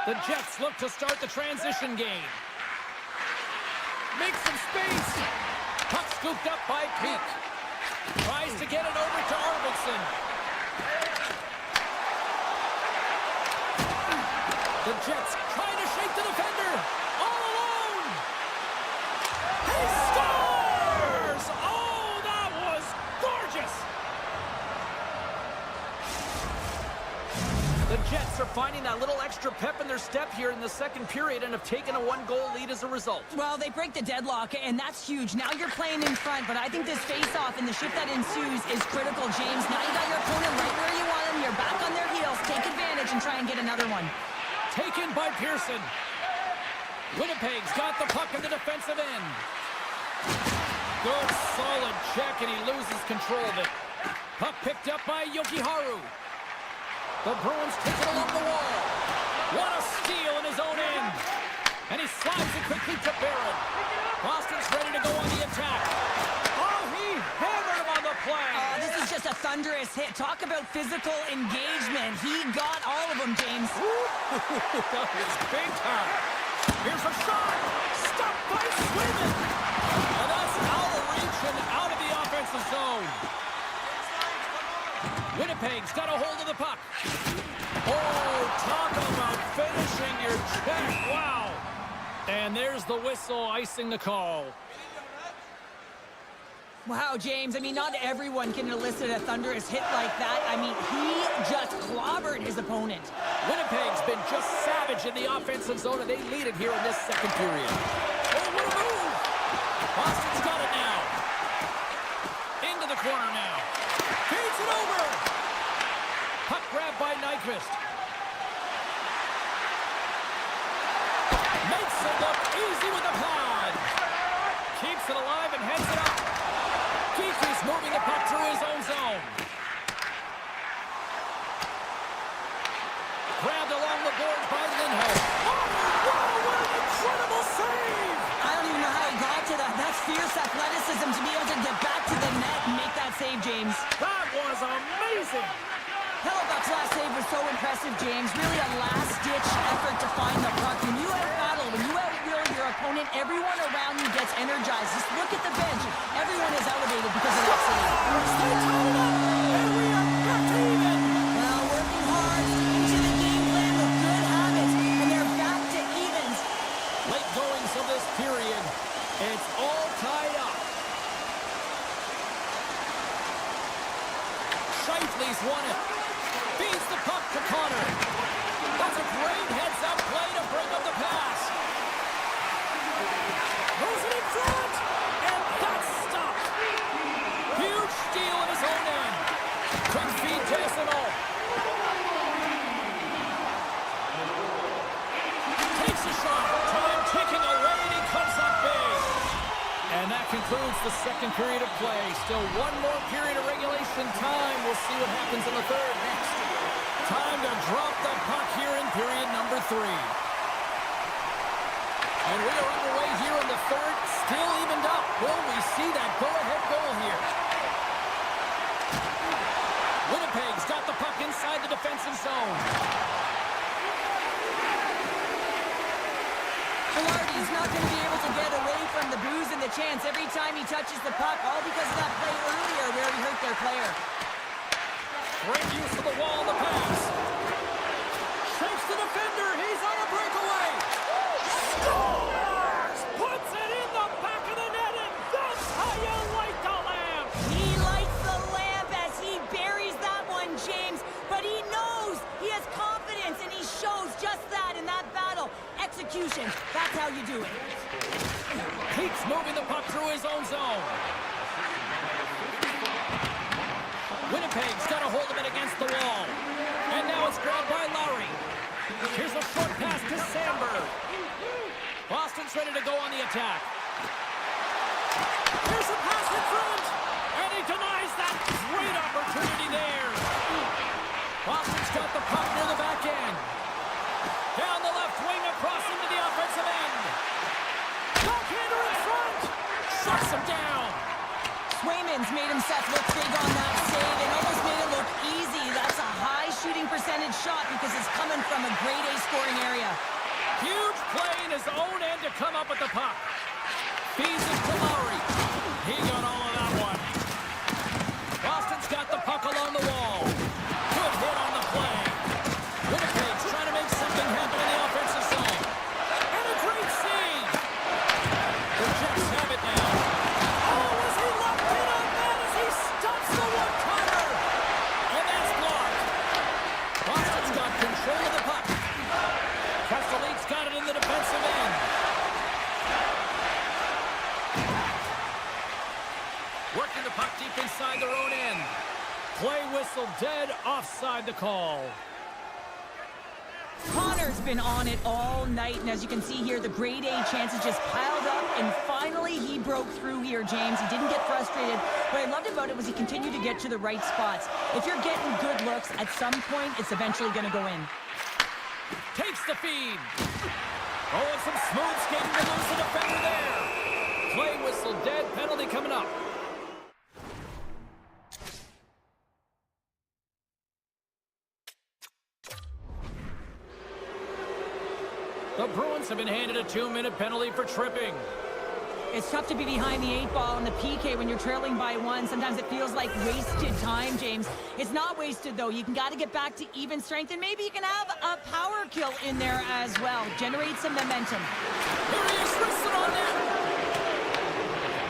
The Jets look to start the transition game. Make some space. Puck scooped up by Peak. Tries to get it over to Arvidsson. The Jets trying to shake the defender. All alone. He scores! Oh, that was gorgeous. The Jets are finding that little extra pep in their step here in the second period and have taken a 1-goal lead as a result. Well, they break the deadlock, and that's huge. Now you're playing in front, but I think this face-off and the shift that ensues is critical, James. Now you got your opponent right where you want them. You're back on their heels. Take advantage and try and get another one. Taken by Pearson. Winnipeg's got the puck in the defensive end. Good, solid check, and he loses control of it. Puck picked up by Yokiharu. The Bruins take it along the wall. What a steal in his own end. And he slides it quickly to Barron. Boston's ready to go on the attack. Oh, he hammered him on the play. This is just a thunderous hit. Talk about physical engagement. He got all of them, James. That was big time. Here's a shot. Stopped by Swayman. And that's out of reach and out of the offensive zone. Winnipeg's got a hold of the puck. Oh, talk about finishing your check. Wow. And there's the whistle icing the call. Wow, James. I mean, not everyone can elicit a thunderous hit like that. I mean, he just clobbered his opponent. Winnipeg's been just savage in the offensive zone, and they lead it here in this second period. Oh, what a move! Boston's got it now. Into the corner now. Feeds it over. Puck grabbed by Nyquist. Makes it look easy with a pad. Keeps it alive and heads it up. Keith's moving the puck through his own zone. Grabbed along the boards by Lindholm. Oh, wow, what an incredible save! I don't even know how he got to that. That's fierce athleticism to be able to get back to the net and make that save, James. That was amazing! Hellebuck's last save was so impressive, James. Really a last-ditch effort to find the puck. When you out-battle, when you outwill your opponent, everyone around you gets energized. Just look at the bench. Everyone is elevated because of that save. They tied it up, and we are back to even! Well, working hard into the game plan with good habits, and they're back to evens. Late goings of this period. It's all tied up. Scheifele's won it. Feeds the puck to Connor. That's a great heads-up play to break up the pass. Moves it in front. And that's stopped. Huge steal in his own end. Quick feed to Essenol. Takes a shot. Time ticking away, and he comes up big. And that concludes the second period of play. Still one more period of regulation time. We'll see what happens in the third next. Time to drop the puck here in period number 3. And we are underway here in the third. Still evened up. Will we see that go-ahead goal here? Winnipeg's got the puck inside the defensive zone. Velarde's not going to be able to get away from the booze and the chance every time he touches the puck, all because of that play earlier where he hurt their player. Great use of the wall, the pass. Shakes the defender. He's on a breakaway. Scores! Puts it in the back of the net, and that's how you light the lamp. He lights the lamp as he buries that one, James. But he knows he has confidence, and he shows just that in that battle. Execution. That's how you do it. Keeps moving the puck through his own zone. Winnipeg's got a hold of it against the wall. And now it's grabbed by Lowry. Here's a short pass to Sandberg. Boston's ready to go on the attack. Here's a pass in front. And he denies that great opportunity there. Boston's got the puck near the back end. Down the left wing across into the offensive end. Backhander in front. Shuts him down. Swayman's made himself look big on that save and almost made it look easy. That's a high shooting percentage shot because it's coming from a grade A scoring area. Huge play in his own end to come up with the puck. Feeds it to Lowry. He got all of that one. Boston's got the puck along the wall. Good hit on the play. Winnipeg's trying to make something happen in the offensive zone. And a great save. The Jets have it now. Oh, is he locked in on that as he stops the one-timer? And that's blocked. Boston's got control of the puck. Castelline's got it in the defensive end. Working the puck deep inside their own end. Play whistle dead, offside the call. Connor's been on it all night, and as you can see here, the grade A chances just piled up, and finally he broke through here, James. He didn't get frustrated. What I loved about it was he continued to get to the right spots. If you're getting good looks, at some point, it's eventually going to go in. Takes the feed. Oh, and some smooth skating to lose the defender there. Play whistle dead, penalty coming up. The Bruins have been handed a 2-minute penalty for tripping. It's tough to be behind the 8-ball in the PK when you're trailing by 1. Sometimes it feels like wasted time, James. It's not wasted, though. You got to get back to even strength, and maybe you can have a power kill in there as well. Generate some momentum. Here he is, wristed on net.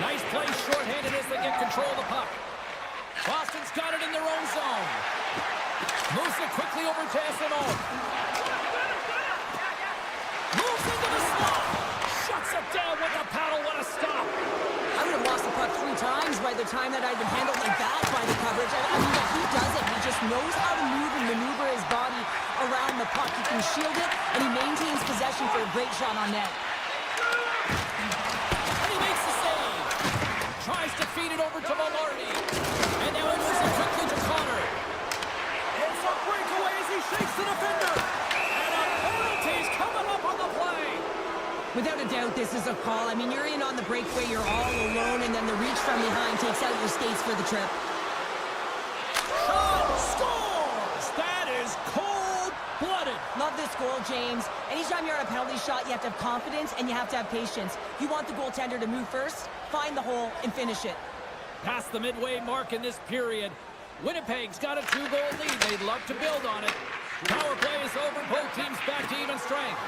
Nice play, shorthanded as they get control of the puck. Boston's got it in their own zone. Moves it quickly over to Essenol. the time that I've been handled like that by the coverage. I mean, he does it. He just knows how to move and maneuver his body around the puck. He can shield it, and he maintains possession for a great shot on net. And he makes the save. Tries to feed it over to Maloney. And now he moves it quickly to Connor. It's a breakaway as he shakes the defender. And a penalty's coming up on the play. Without a doubt, this is a call. I mean, you're in on the breakaway, you're all alone, and then the reach from behind takes out your skates for the trip. Shot scores! That is cold-blooded. Love this goal, James. Anytime you're on a penalty shot, you have to have confidence and you have to have patience. You want the goaltender to move first, find the hole, and finish it. Past the midway mark in this period. Winnipeg's got a 2-goal lead. They'd love to build on it. Power play is over. Both teams back to even strength.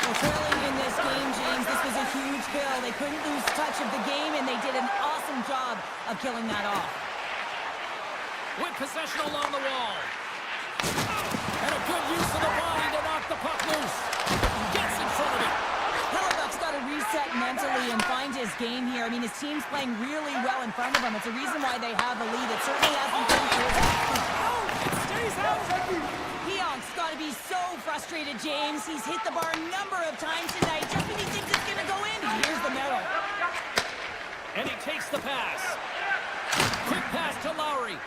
Well, trailing in this game, James, this was a huge kill. They couldn't lose touch of the game, and they did an awesome job of killing that off. With possession along the wall. And a good use of the body to knock the puck loose. Gets in front of it. Hellebuck's got to reset mentally and find his game here. I mean, his team's playing really well in front of him. It's a reason why they have a lead. It certainly hasn't been for his Oh, it stays out. Pionk's got to be so frustrated, James. He's hit the bar a number of times tonight. Just when he thinks it's going to go in, here's the medal. And he takes the pass. Quick pass to Lowry.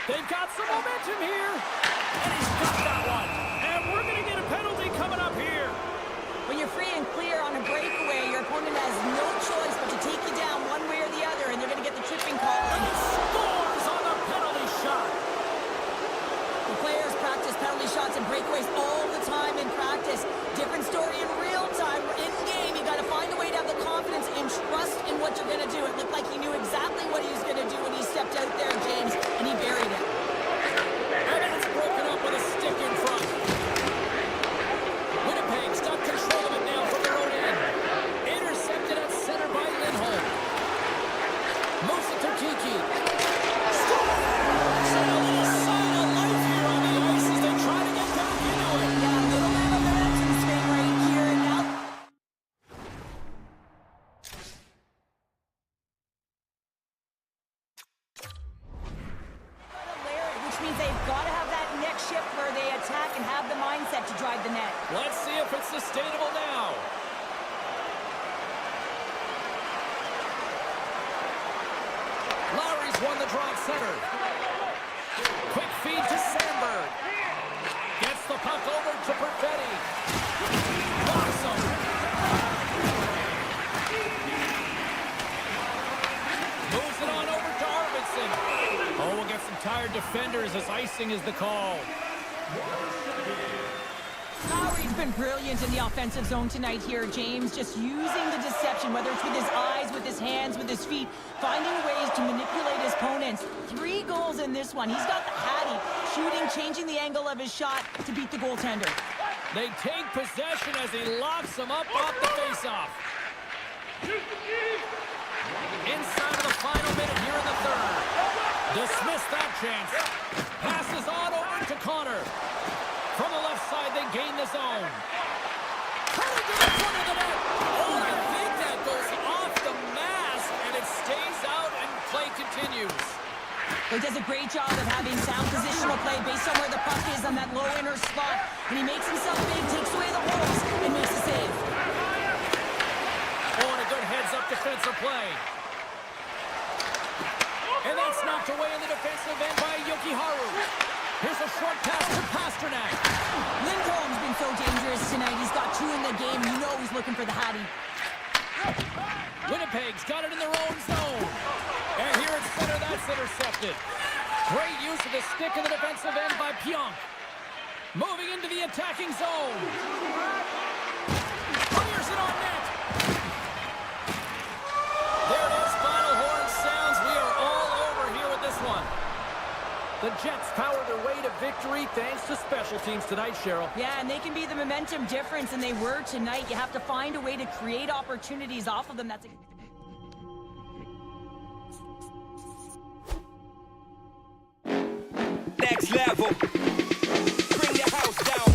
They've got some momentum here. And he's got that one. And we're going to get a penalty coming up here. When you're free and clear on a breakaway, your opponent has no choice but to take you down one way or the other, and they're going to get the tripping call. And he scores on the penalty shot. The players practice penalty shots and breakaways all the time in practice. Different story in real time. In game, you got to find a way to have the confidence and trust in what you're going to do. It looked like he knew exactly what he was going to do when he stepped out there, James, and he buried it. And it's broken up with a stick in front. Winnipeg's got control of it now from their own end. Intercepted at center by Lindholm. Moves it to Kiki. Let's see if it's sustainable now. Lowry's won the draw at center. Quick feed to Sandberg. Gets the puck over to Perfetti. Awesome. Moves it on over to Arvidsson. Oh, we'll get some tired defenders as icing is the call. Lowry's been brilliant in the offensive zone tonight here, James. Just using the deception, whether it's with his eyes, with his hands, with his feet, finding ways to manipulate his opponents. 3 goals in this one. He's got the hattie, shooting, changing the angle of his shot to beat the goaltender. They take possession as he locks him up off the faceoff. Inside of the final minute here in the third. Dismiss that chance. Passes on over to Connor. From the left side, they gain the zone. Cutting to the front of the net. Oh, I think that goes off the mask, and it stays out, and play continues. He does a great job of having sound positional play based on where the puck is on that low inner spot. And he makes himself big, takes away the holes, and makes a save. Oh, and a good heads-up defensive play. And that's knocked away in the defensive end by Yokiharu. Here's a short pass to Pasternak. Lindholm's been so dangerous tonight. He's got 2 in the game. You know he's looking for the hattie. Winnipeg's got it in their own zone. And here at center, that's intercepted. Great use of the stick in the defensive end by Pionk. Moving into the attacking zone. Clears it on net. There it is. Final horn sounds. We are all over here with this one. The Jets power their way to victory thanks to special teams tonight, Cheryl. Yeah, and they can be the momentum difference, and they were tonight. You have to find a way to create opportunities off of them. That's next level. Bring the house down.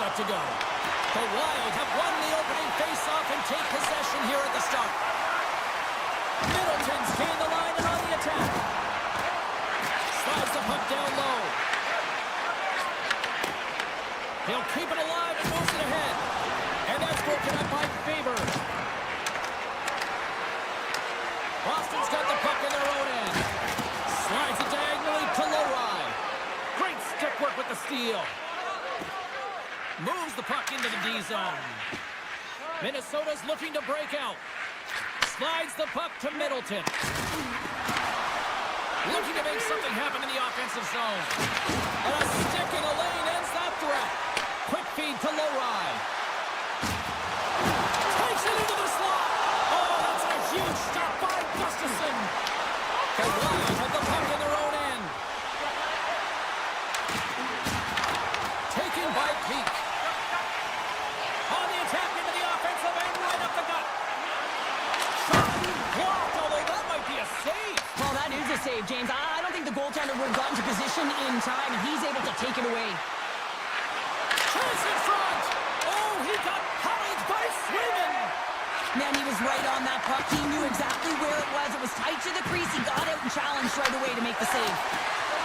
set to go. The Wild have won the opening face-off and take possession here at the start. Middleton's gained the line and on the attack. Slides the puck down low. He'll keep it alive and moves it ahead. And that's broken up by Faber. Boston's got the puck in their own end. Slides it diagonally to Lowry. Great stick work with the steal. Moves the puck into the D zone. Minnesota's looking to break out. Slides the puck to Middleton. Looking to make something happen in the offensive zone. And a stick in the lane ends that threat. Quick feed to Lowry. Takes it into the slot. Oh, that's a huge stop by Gustafsson. The Wild have the puck in their own end. Taken by Peak. On the attack into the offensive end, right up the gut. Shot blocked, although that might be a save. Well, that is a save, James. I don't think the goaltender would have gotten to position in time, and he's able to take it away. Chance in front. Oh, he got howled by Swayman. Man, he was right on that puck. He knew exactly where it was. It was tight to the crease. He got out and challenged right away to make the save.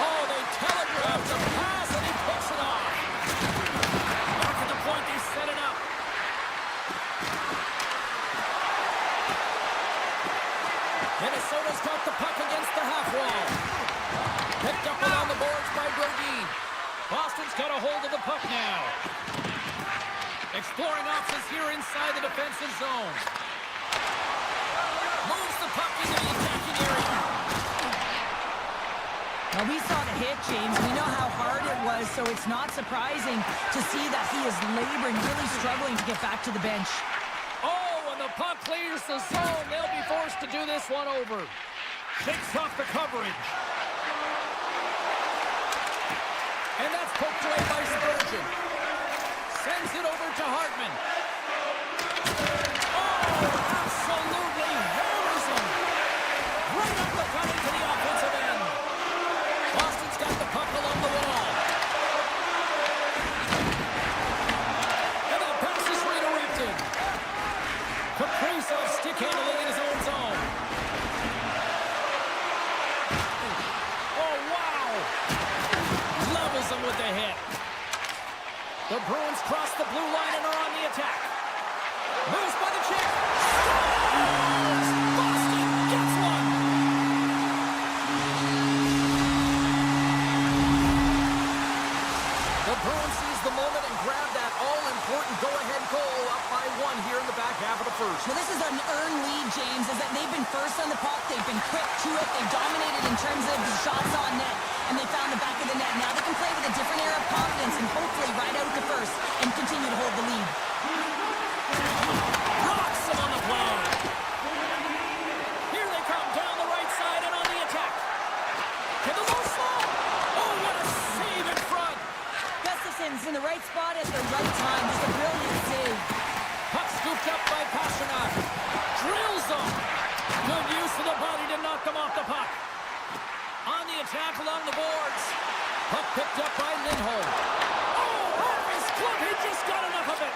Oh, they telegraphed the pass, and he picks it off. Back at the point, they set it up. Minnesota's got the puck against the half wall. Picked up along the boards by Brodin. Boston's got a hold of the puck now. Exploring options here inside the defensive zone. Moves the puck into the attacking area. Now, we saw the hit, James. We know how hard it was, so it's not surprising to see that he is laboring, really struggling to get back to the bench. Oh, and the puck clears the zone. They'll be forced to do this one over. Shakes off the coverage. And that's poked away by Spurgeon. Sends it over to Hartman. Oh, absolutely hammers him. Right up the gut into the offensive end. Boston's got the puck along the wall. And that pass is redirected. Kaprizov stick handling in his own zone. Oh, wow. Levels him with the hit. The Bruins cross the blue line and are on the attack. Moves by the check. Scores! Boston gets one. The Bruins seize the moment and grab that all-important go-ahead goal up by one here in the back half of the first. Well, this is an earned lead, James, is that they've been first on the puck. They've been quick to it. They've dominated in terms of the shots on net, and they found the back of the net. Now they can play with a different air of confidence and hopefully ride out the first and continue to hold the lead. Rocks him on the play. Here they come down the right side and on the attack. To the low slot. Oh, what a save in front. Gustafsson's in the right spot at the right time. Just a brilliant save. Puck scooped up by Pasternak. Drills them. Good use of the body to knock them off the puck. On the attack along the boards. Puck picked up by Lindholm. Oh, off his glove. He just got enough of it.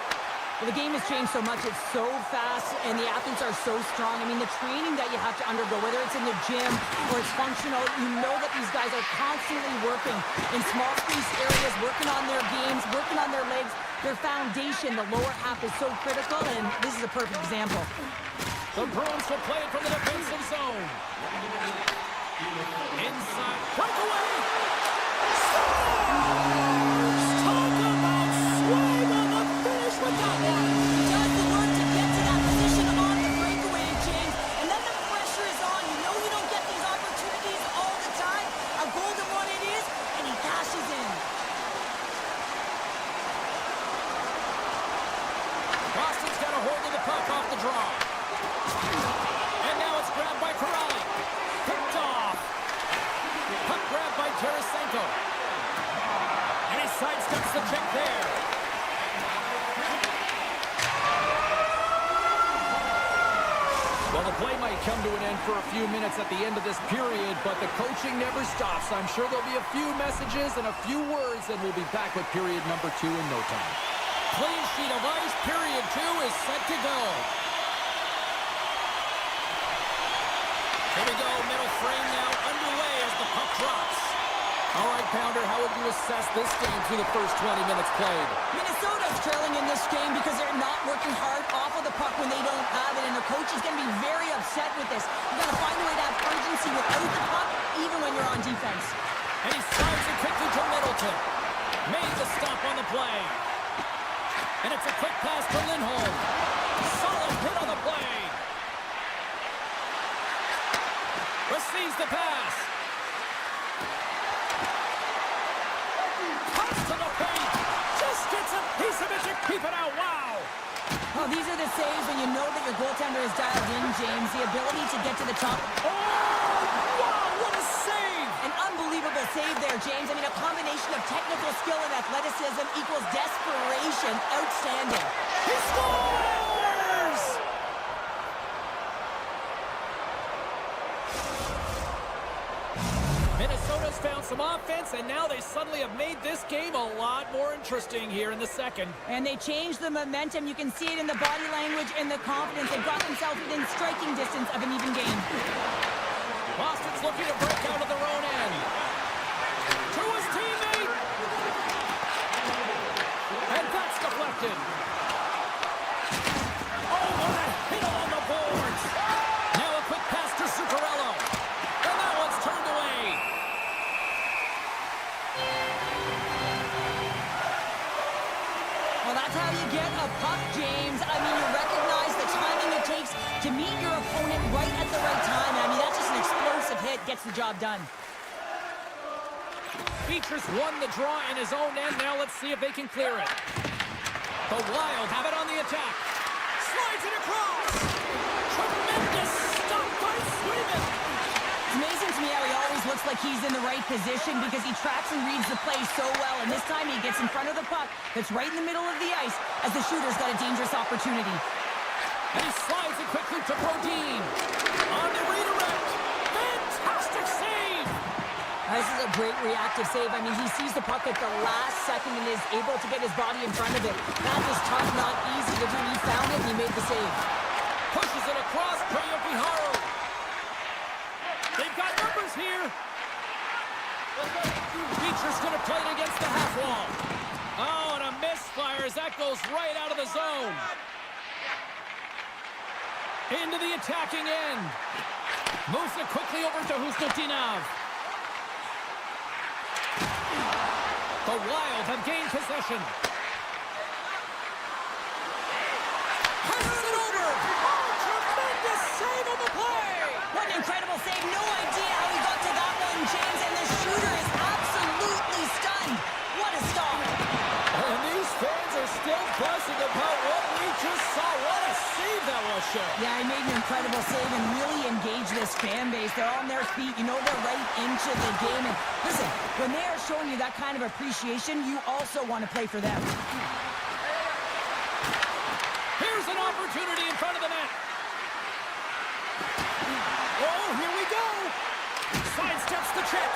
Well, the game has changed so much. It's so fast, and the athletes are so strong. I mean, the training that you have to undergo, whether it's in the gym or it's functional, you know that these guys are constantly working in small space areas, working on their games, working on their legs. Their foundation, the lower half, is so critical, and this is a perfect example. The Bruins will play it from the defensive zone. Inside. Breakaway. Scores! Talk about swing on the finish with that one. Does the work to get to that position on the breakaway, James, and then the pressure is on. You know you don't get these opportunities all the time. A golden one it is, and he dashes in. Boston's got a hold of the puck off the draw. And now it's grabbed by Corrali. Picked off. Puck grabbed by Tarasenko. And he sidesteps the check there. Well, the play might come to an end for a few minutes at the end of this period, but the coaching never stops. I'm sure there'll be a few messages and a few words, and we'll be back with period number 2 in no time. sheet of ice. Period 2 is set to go. Here we go. Middle frame now underway as the puck drops. All right, Pounder, how would you assess this game through the first 20 minutes played? Minnesota's trailing in this game because they're not working hard off of the puck when they don't have it, and their coach is going to be very upset with this. You've got to find a way to have urgency without the puck, even when you're on defense. And he slides it quickly to Middleton. Made the stop on the play. And it's a quick pass to Lindholm. Solid hit on the play. Receives the pass. Pass to the paint. Just gets a piece of it to keep it out. Wow. Well, these are the saves when you know that your goaltender is dialed in, James. The ability to get to the top. Oh, wow, what a save. An unbelievable save there, James. I mean, a combination of technical skill and athleticism equals desperation. Outstanding. He scores! Minnesota's found some offense, and now they suddenly have made this game a lot more interesting here in the second. And they changed the momentum. You can see it in the body language and the confidence. They brought themselves within striking distance of an even game. Boston's looking to break out of their own end. To his teammate. And that's deflected. Oh, what a hit on the boards. Now a quick pass to Zuccarello. And that one's turned away. Well, that's how you get a puck, James. I mean, you recognize the timing it takes to meet your opponent right at the right time. I mean, that's just an explosive hit. Gets the job done. Beecher's won the draw in his own end. Now let's see if they can clear it. The Wild have it on the attack. Slides it across. Tremendous stop by Sweden. It's amazing to me how he always looks like he's in the right position because he tracks and reads the play so well. And this time he gets in front of the puck that's right in the middle of the ice as the shooter's got a dangerous opportunity. And he slides it quickly to Brodin. On the redirect. Fantastic save. This is a great reactive save. I mean, he sees the puck at the last second and is able to get his body in front of it. That is tough, not easy to do. He found it and he made the save. Pushes it across. Koyoki Haru. They've got numbers here. Beecher's going to play it against the half wall. Oh, and a misfire as that goes right out of the zone. Into the attacking end. Moves it quickly over to Hustotinov. The Wild have gained possession. Passes it over. Oh, tremendous save on the play. What an incredible save. No idea how he got to that one, James. And the shooter is absolutely stunned. What a stop. And these fans are still buzzing about what we just saw. What a save that was, Shea. Yeah, he made an incredible save and really engaged this fan base. They're on their feet. You know they're right into the game. And listen, when they are showing you that kind of appreciation, you also want to play for them. Here's an opportunity in front of the net. Oh, here we go. Sidesteps the chip.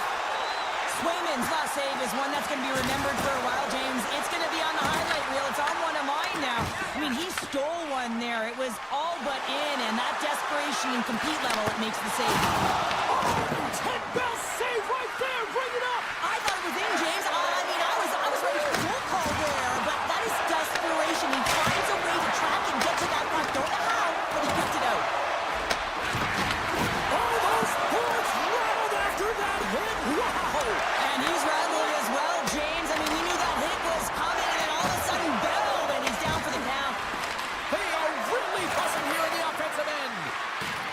Swayman's last save is one that's going to be remembered for a while, James. It's going to be on the highlight reel. It's on one of mine now. I mean, he stole one there. It was all but in, and that desperation and compete level, it makes the save. Oh, 10-bell save right there. Bring it up. I thought it was in, James. I mean, I was ready for a goal call there, but that is desperation. He finds a way to track and get to that puck. Don't know how, but he picked it out. Oh, those boards rattled after that hit. Wow. And he's rattled as well, James. I mean, we knew that hit was coming, and then all of a sudden, belled, and he's down for the count. They are really buzzing here in the offensive end.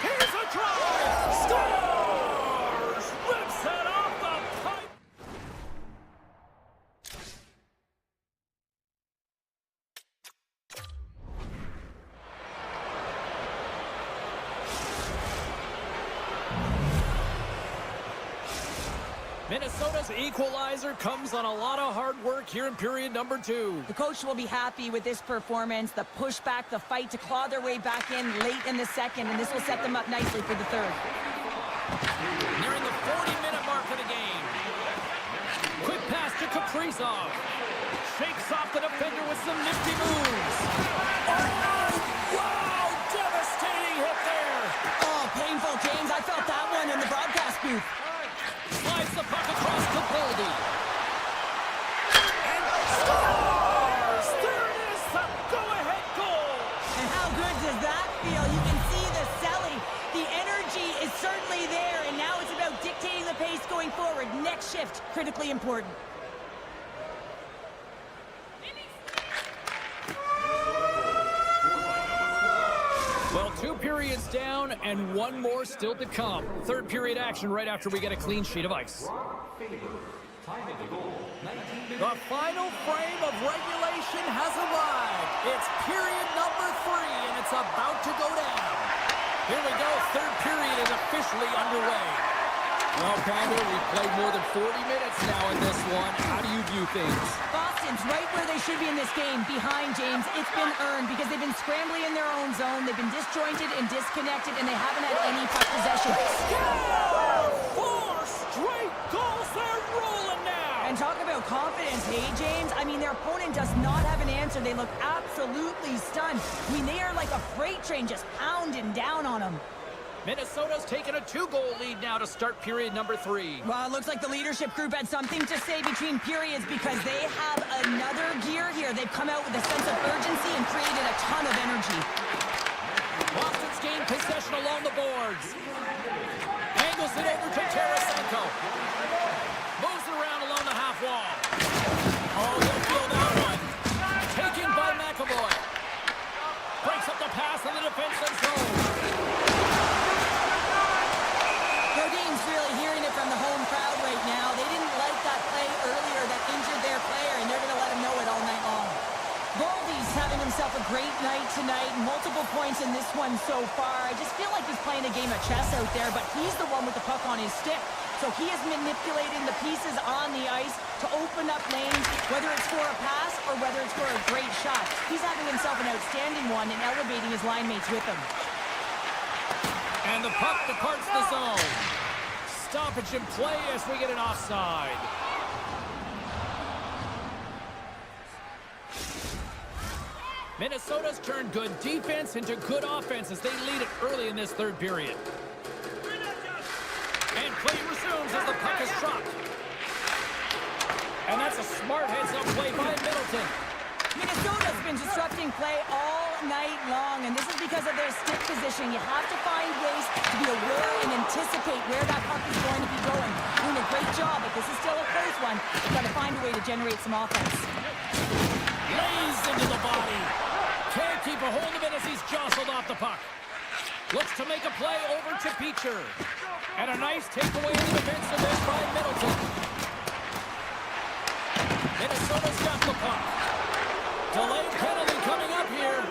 Here's a drive. Scores! Rips it off the pipe. Minnesota's equalizer comes on a lot of hard work here in period number 2. The coach will be happy with this performance, the pushback, the fight to claw their way back in late in the second, and this will set them up nicely for the third. Nearing the 40-minute mark of the game. Quick pass to Kaprizov. Shakes off the defender with some nifty moves. feel. You can see the selling. The energy is certainly there, and now it's about dictating the pace going forward. Next shift, critically important. Well, 2 periods down and 1 more still to come. Third period action right after we get a clean sheet of ice. The final frame of regulation has arrived. It's period number 3, and it's about to go down. Here we go. Third period is officially underway. Well, Panda, we've played more than 40 minutes now in this one. How do you view things? Boston's right where they should be in this game, behind James. It's been earned because they've been scrambling in their own zone. They've been disjointed and disconnected, and they haven't had any puck possession. 4 straight goals. They're rolling now. And talk about confidence, hey, James? I mean, their opponent does not have an answer. They look absolutely stunned. I mean, they are like a freight train just pounding down on them. Minnesota's taken a 2-goal lead now to start period number 3. Well, it looks like the leadership group had something to say between periods because they have another gear here. They've come out with a sense of urgency and created a ton of energy. Boston's gained possession along the boards. Angles it over to Tarasenko. Moves around along the half wall. Oh, he'll feel that one. Taken by MaakY. Breaks up the pass in the defensive zone. Game's really hearing it from the home crowd right now. They didn't like that play earlier that injured their player, and they're going to let him know it all night long. Goldie's having himself a great night tonight. Multiple points in this one so far. I just feel like he's playing a game of chess out there, but he's the one with the puck on his stick. So he is manipulating the pieces on the ice to open up lanes, whether it's for a pass or whether it's for a great shot. He's having himself an outstanding one and elevating his line mates with him. And the puck departs the zone. Stoppage in play as we get an offside. Minnesota's turned good defense into good offense as they lead it early in this third period. And play resumes as the puck is dropped. And that's a smart heads-up play by Middleton. Minnesota's been disrupting play all night long, and this is because of their stick position. You have to find ways to be aware and anticipate where that puck is going to be going. Doing a great job, but this is still a close one. You've got to find a way to generate some offense. Lays into the body. Can't keep a hold of it as he's jostled off the puck. Looks to make a play over to Peacher. And a nice takeaway in the defensive end by Middleton. Minnesota's got the puck. Delayed penalty coming up here.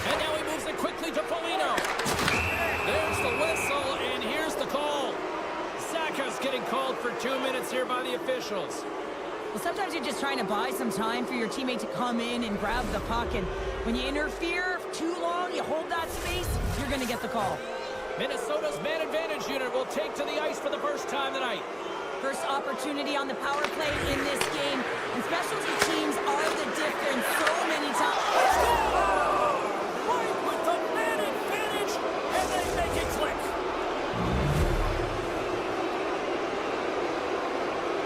And now he moves it quickly to Foligno. There's the whistle, and here's the call. Saka's getting called for 2 minutes here by the officials. Well, sometimes you're just trying to buy some time for your teammate to come in and grab the puck. And when you interfere too long, you hold that space, you're going to get the call. Minnesota's man advantage unit will take to the ice for the first time tonight. First opportunity on the power play in this game. And specialty teams are the difference so many times. Right with the man advantage, and they make it click.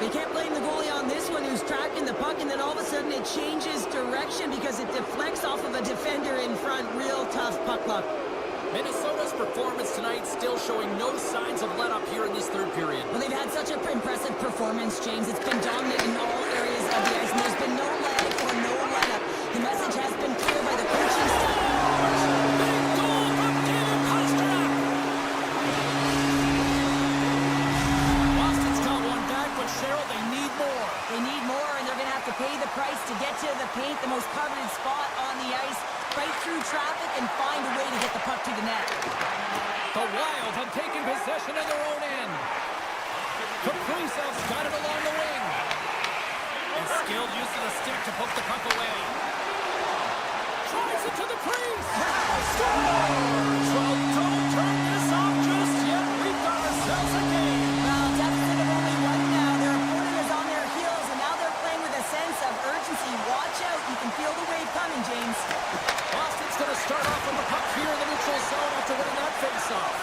They can't blame the goalie on this one who's tracking the puck, and then all of a sudden it changes direction because it deflects off of a defender in front. Real tough puck luck. Minnesota's performance tonight still showing no signs of let-up here in this third period. Well, they've had such an impressive performance, James. It's been dominant in all areas of the ice, and there's been no lag or no let-up. The message has been clear by the coaching staff. Big goal from David Pastrnak. Boston's got one back, but Cheryl, they need more. They need more, and they're going to have to pay the price to get to the paint, the most coveted spot on the ice. Fight through traffic and find a way to get the puck to the net. The Wild have taken possession in their own end. Kaprizov's got it along the wing. And skilled use of the stick to poke the puck away. Tries it to the crease. Score! Don't turn this off just yet. We've got ourselves a game. Well, deficit of only one now. Their opponent is on their heels, and now they're playing with a sense of urgency. Watch out. You can feel the wave coming, James. Boston's going to start off on the puck here in the neutral zone after winning that face-off.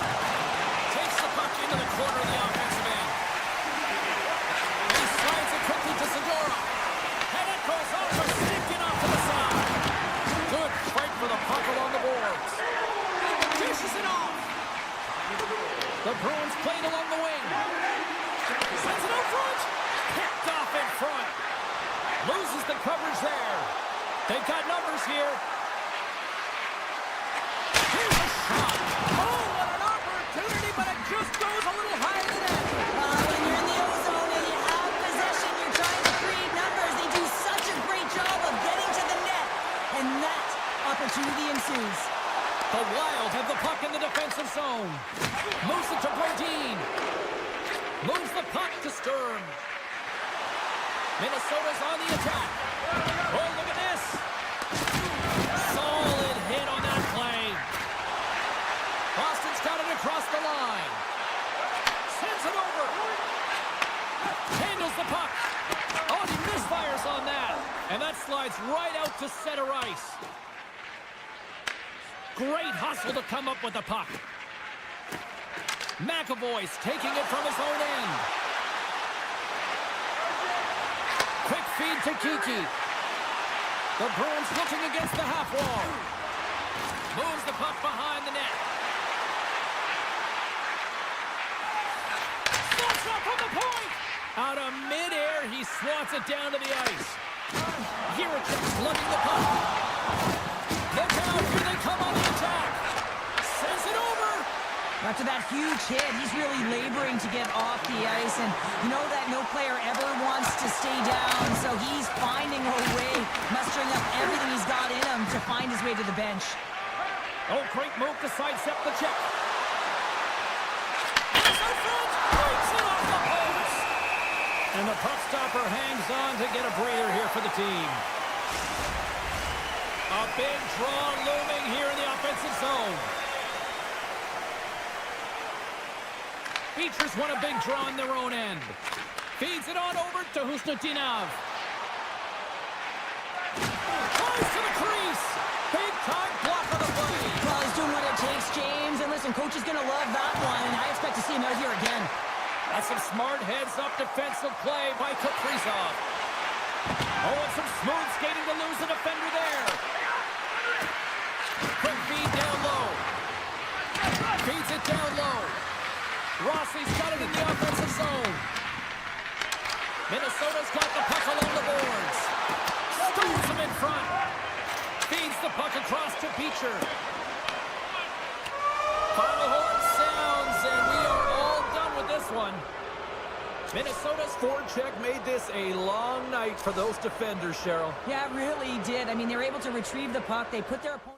Takes the puck into the corner of the offensive end. And he slides it quickly to Segura. And it goes off a stick and off to the side. Opportunity ensues. The Wild have the puck in the defensive zone. Moves it to Brodin. Moves the puck to Sturm. Minnesota's on the attack. Oh, look at this. Solid hit on that play. Boston's got it across the line. Sends it over. Handles the puck. Oh, he misfires on that. And that slides right out to center ice. Great hustle to come up with the puck. McAvoy's taking it from his own end. Quick feed to Kiki. The Bruins looking against the half wall. Moves the puck behind the net. Slots up from the point. Out of midair, he swats it down to the ice. Jiricek slugging the puck. Look out, here they come on the attack. Sends it over. After that huge hit, he's really laboring to get off the ice, and you know that no player ever wants to stay down, so he's finding a way, mustering up everything he's got in him to find his way to the bench. Oh, great move to sidestep the check. He's out front, breaks it off the post. And the puck stopper hangs on to get a breather here for the team. A big draw looming here in the offensive zone. Beachers want a big draw on their own end. Feeds it on over to Husnutinov. Flies to the crease. Big time block of the play. Well, he's doing what it takes, James. And listen, coach is going to love that one, and I expect to see him out here again. That's some smart heads-up defensive play by Kaprizov. Oh, and some smooth skating to lose the defender there. Quick feed down low. Feeds it down low. Rossi's got it in the offensive zone. Minnesota's got the puck along the boards. Stools him in front. Feeds the puck across to Beecher. Final horn sounds, and we are all done with this one. Minnesota's forecheck made this a long night for those defenders, Cheryl. Yeah, it really did. I mean, they were able to retrieve the puck. They put their opponent...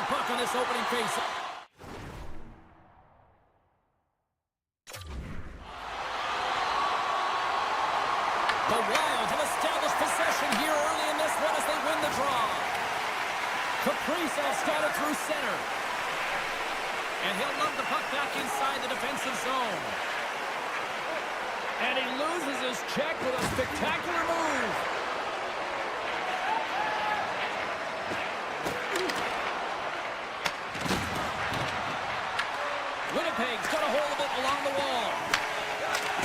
the puck on this opening face. The Wild have established possession here early in this one as they win the draw. Kaprizov's got it through center. And he'll lug the puck back inside the defensive zone. And he loses his check with a spectacular move. Winnipeg's got a hold of it along the wall.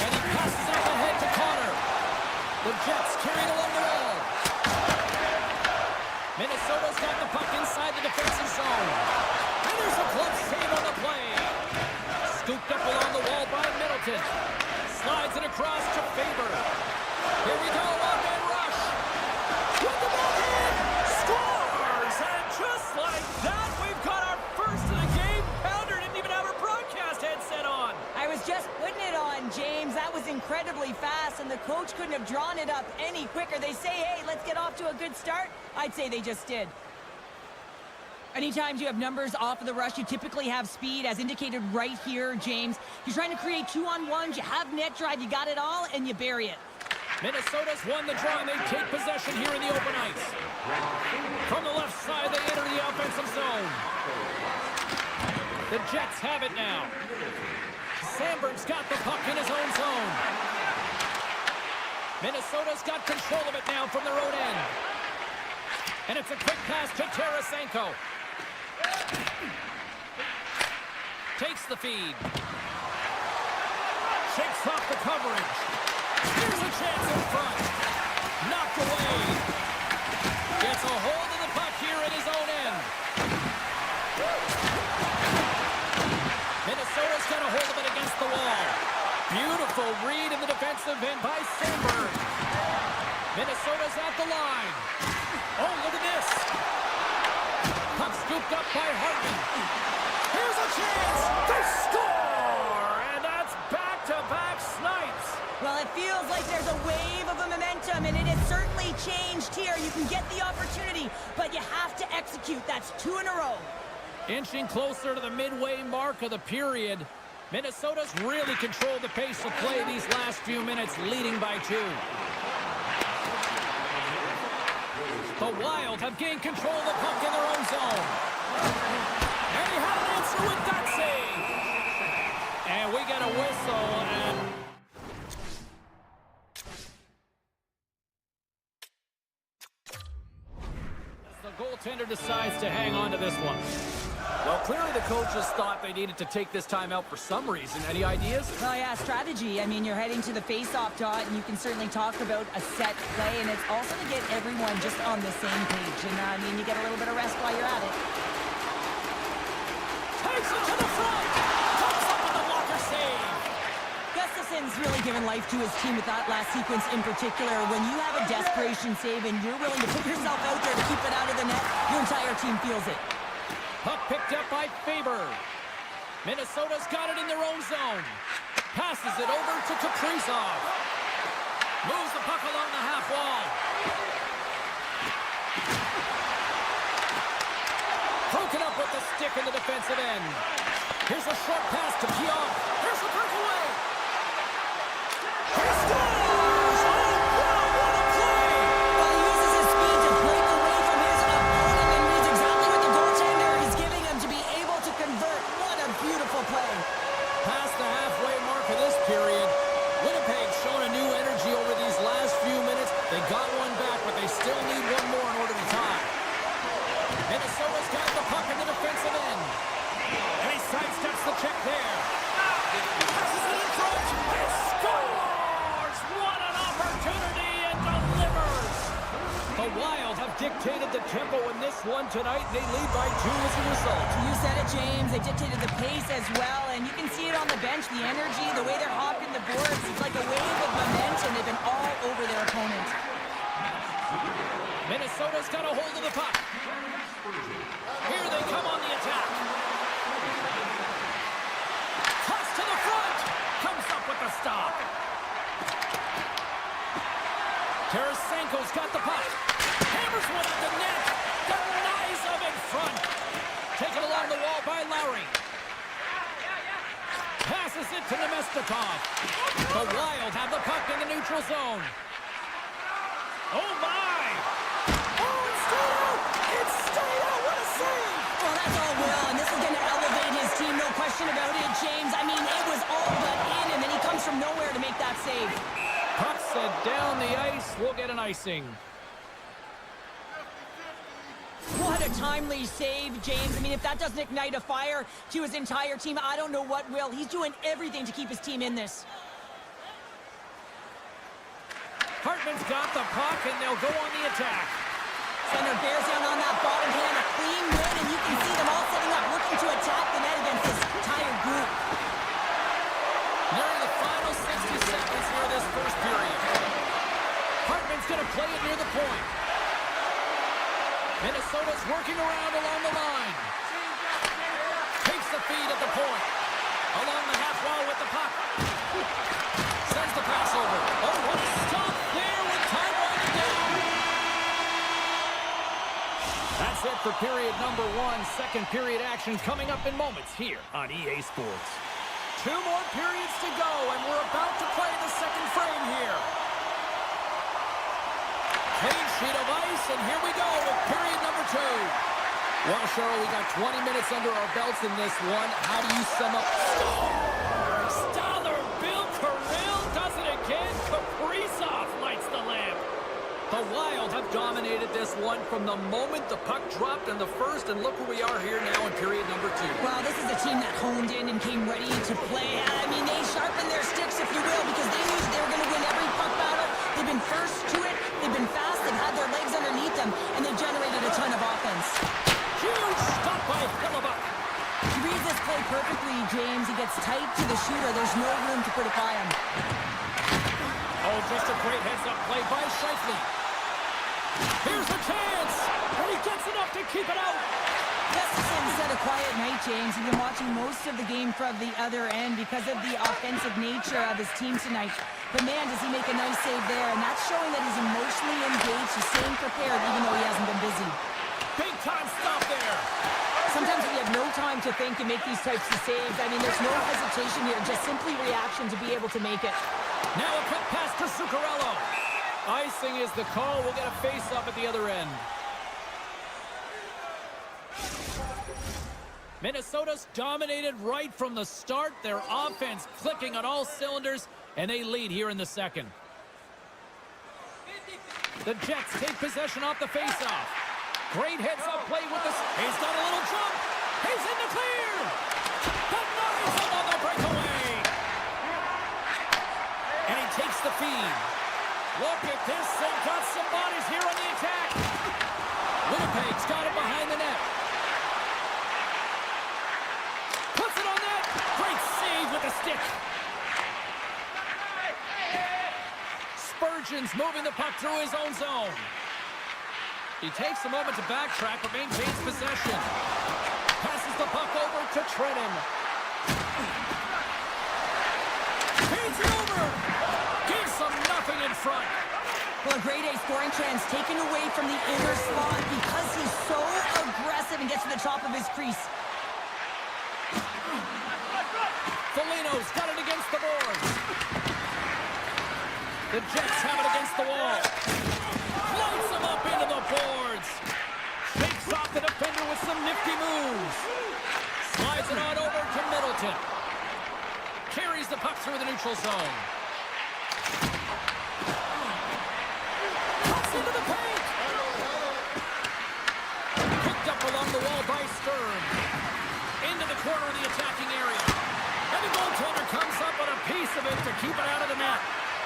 And he passes up ahead to Connor. The Jets carry it along the wall. Minnesota's got the puck inside the defensive zone. And there's a glove save on the play. Scooped up along the wall by Middleton. Slides it across to Faber. Here we go, one-man rush. With the ball in. Scores! And just like that, we've got our first of the game. Pounder didn't even have her broadcast headset on. I was just putting it on, James. That was incredibly fast, and the coach couldn't have drawn it up any quicker. They say, hey, let's get off to a good start. I'd say they just did. Anytime you have numbers off of the rush, you typically have speed, as indicated right here, James. You're trying to create two-on-ones, you have net drive, you got it all, and you bury it. Minnesota's won the draw, and they take possession here in the open ice. From the left side, they enter the offensive zone. The Jets have it now. Sandberg's got the puck in his own zone. Minnesota's got control of it now from their own end. And it's a quick pass to Tarasenko. Takes the feed. Shakes off the coverage. Here's a chance in front. Knocked away. Gets a hold of the puck here at his own end. Minnesota's got a hold of it against the wall. Beautiful read in the defensive end by Sandberg. Minnesota's at the line. Oh, look at this. Puck scooped up by Hartman. Here's a chance to score! And that's back-to-back snipes. Well, it feels like there's a wave of a momentum, and it has certainly changed here. You can get the opportunity, but you have to execute. That's 2 in a row. Inching closer to the midway mark of the period. Minnesota's really controlled the pace of play these last few minutes, leading by 2. The Wild have gained control of the puck in their own zone. And he had an answer with that save. And we get a whistle, and the goaltender decides to hang on to this one. Well, clearly the coaches thought they needed to take this time out for some reason. Any ideas? Oh, yeah, strategy. I mean, you're heading to the face-off dot, and you can certainly talk about a set play, and it's also to get everyone just on the same page. And, I mean, you get a little bit of rest while you're at it. Takes it to the front! Comes up with a blocker save! Gustafson's really given life to his team with that last sequence in particular. When you have a desperation save and you're willing to put yourself out there to keep it out of the net, your entire team feels it. Puck picked up by Faber. Minnesota's got it in their own zone. Passes it over to Kaprizov. Moves the puck along the half wall. Broken up with the stick in the defensive end. Here's a short pass to Pionk. Here's a breakaway. He scores! Oh, wow, what a play! Well, he uses his speed to break away from his opponent and reads exactly what the goaltender is giving him to be able to convert. What a beautiful play. Past the halfway mark of this period, Winnipeg's shown a new energy over these last few minutes. They got one back, but they still need one more in order to tie. Minnesota's got the puck in the defensive end. And he sidesteps the check there. Passes it in front and scores! What an opportunity, and delivers! The Wild have dictated the tempo in this one tonight. They lead by 2 as a result. You said it, James. They dictated the pace as well, and you can see it on the bench, the energy, the way they're hopping the boards. It's like a wave of momentum. They've been all over their opponent. Minnesota's got a hold of the puck. Here they come on the attack. Toss to the front. Comes up with the stop. Tarasenko's got the puck. Hammers one at the net. Denies him in front. Taken along the wall by Lowry. Passes it to Nemestikov. The Wild have the puck in the neutral zone. Oh, my! Oh, it's stayed out! It's stayed out! What a save! Well, that's all Will, and this is going to elevate his team, no question about it, James. I mean, it was all but in, and then he comes from nowhere to make that save. Puck set down the ice. We'll get an icing. What a timely save, James. I mean, if that doesn't ignite a fire to his entire team, I don't know what will. He's doing everything to keep his team in this. Hartman's got the puck, and they'll go on the attack. Center bears down on that bottom hand, a clean win, and you can see them all setting up, looking to attack the net against this entire group. Nearing the final 60 seconds here this first period. Hartman's going to play it near the point. Minnesota's working around along the line. Takes the feed at the point. Along the half wall with the puck. Sends the pass over. Oh, what a stop there with time winding down. That's it for period number 1. Second period action coming up in moments here on EA Sports. 2 more periods to go, and we're about to play the second frame here. Clean sheet of ice, and here we go with period number 2. Well, Cheryl, we got 20 minutes under our belts in this one. How do you sum up? Stoller, Bill Kirill does it again. Kaprizov lights the lamp. The Wild have dominated this one from the moment the puck dropped in the first, and look where we are here now in period number 2. Well, this is a team that honed in and came ready to play. I mean, they sharpened their sticks, if you will, because they knew they were going to win every puck battle. They've been first to it, they've been fast, they've had their legs underneath them, and they've generated a ton of offense. Huge stop by Hellebuyck. He reads this play perfectly, James. He gets tight to the shooter. There's no room to put it by him. Oh, just a great heads-up play by Scheifele. Here's a chance, and he gets enough to keep it out. Gustafson's had a quiet night, James. He's been watching most of the game from the other end because of the offensive nature of his team tonight. But man, does he make a nice save there, and that's showing that he's emotionally engaged. He's staying prepared even though he hasn't been busy. Big time stop there. Sometimes when you have no time to think and make these types of saves, I mean, there's no hesitation here, just simply reaction to be able to make it. Now a quick pass to Zuccarello. Icing is the call. We'll get a face-up at the other end. Minnesota's dominated right from the start. Their offense clicking on all cylinders, and they lead here in the second. The Jets take possession off the face-off. Great heads-up play with this. He's got a little jump. He's in the clear. But Norris on the breakaway. And he takes the feed. Look at this. They've got some bodies here on the attack. Winnipeg's got it behind the net. Puts it on net. Great save with the stick. Spurgeon's moving the puck through his own zone. He takes a moment to backtrack, but maintains possession. Passes the puck over to Trennan. Feeds it over. Gives them nothing in front. Well, a grade A scoring chance taken away from the inner slot because he's so aggressive and gets to the top of his crease. Foligno's got it against the boards. The Jets have it against the wall. Floats him up into the boards. Shakes off the defender with some nifty moves. Slides it on over to Middleton. Carries the puck through the neutral zone. Cuts into the paint. Picked up along the wall by Stern. Into the corner of the attacking area. And the goaltender comes up with a piece of it to keep it out of the net.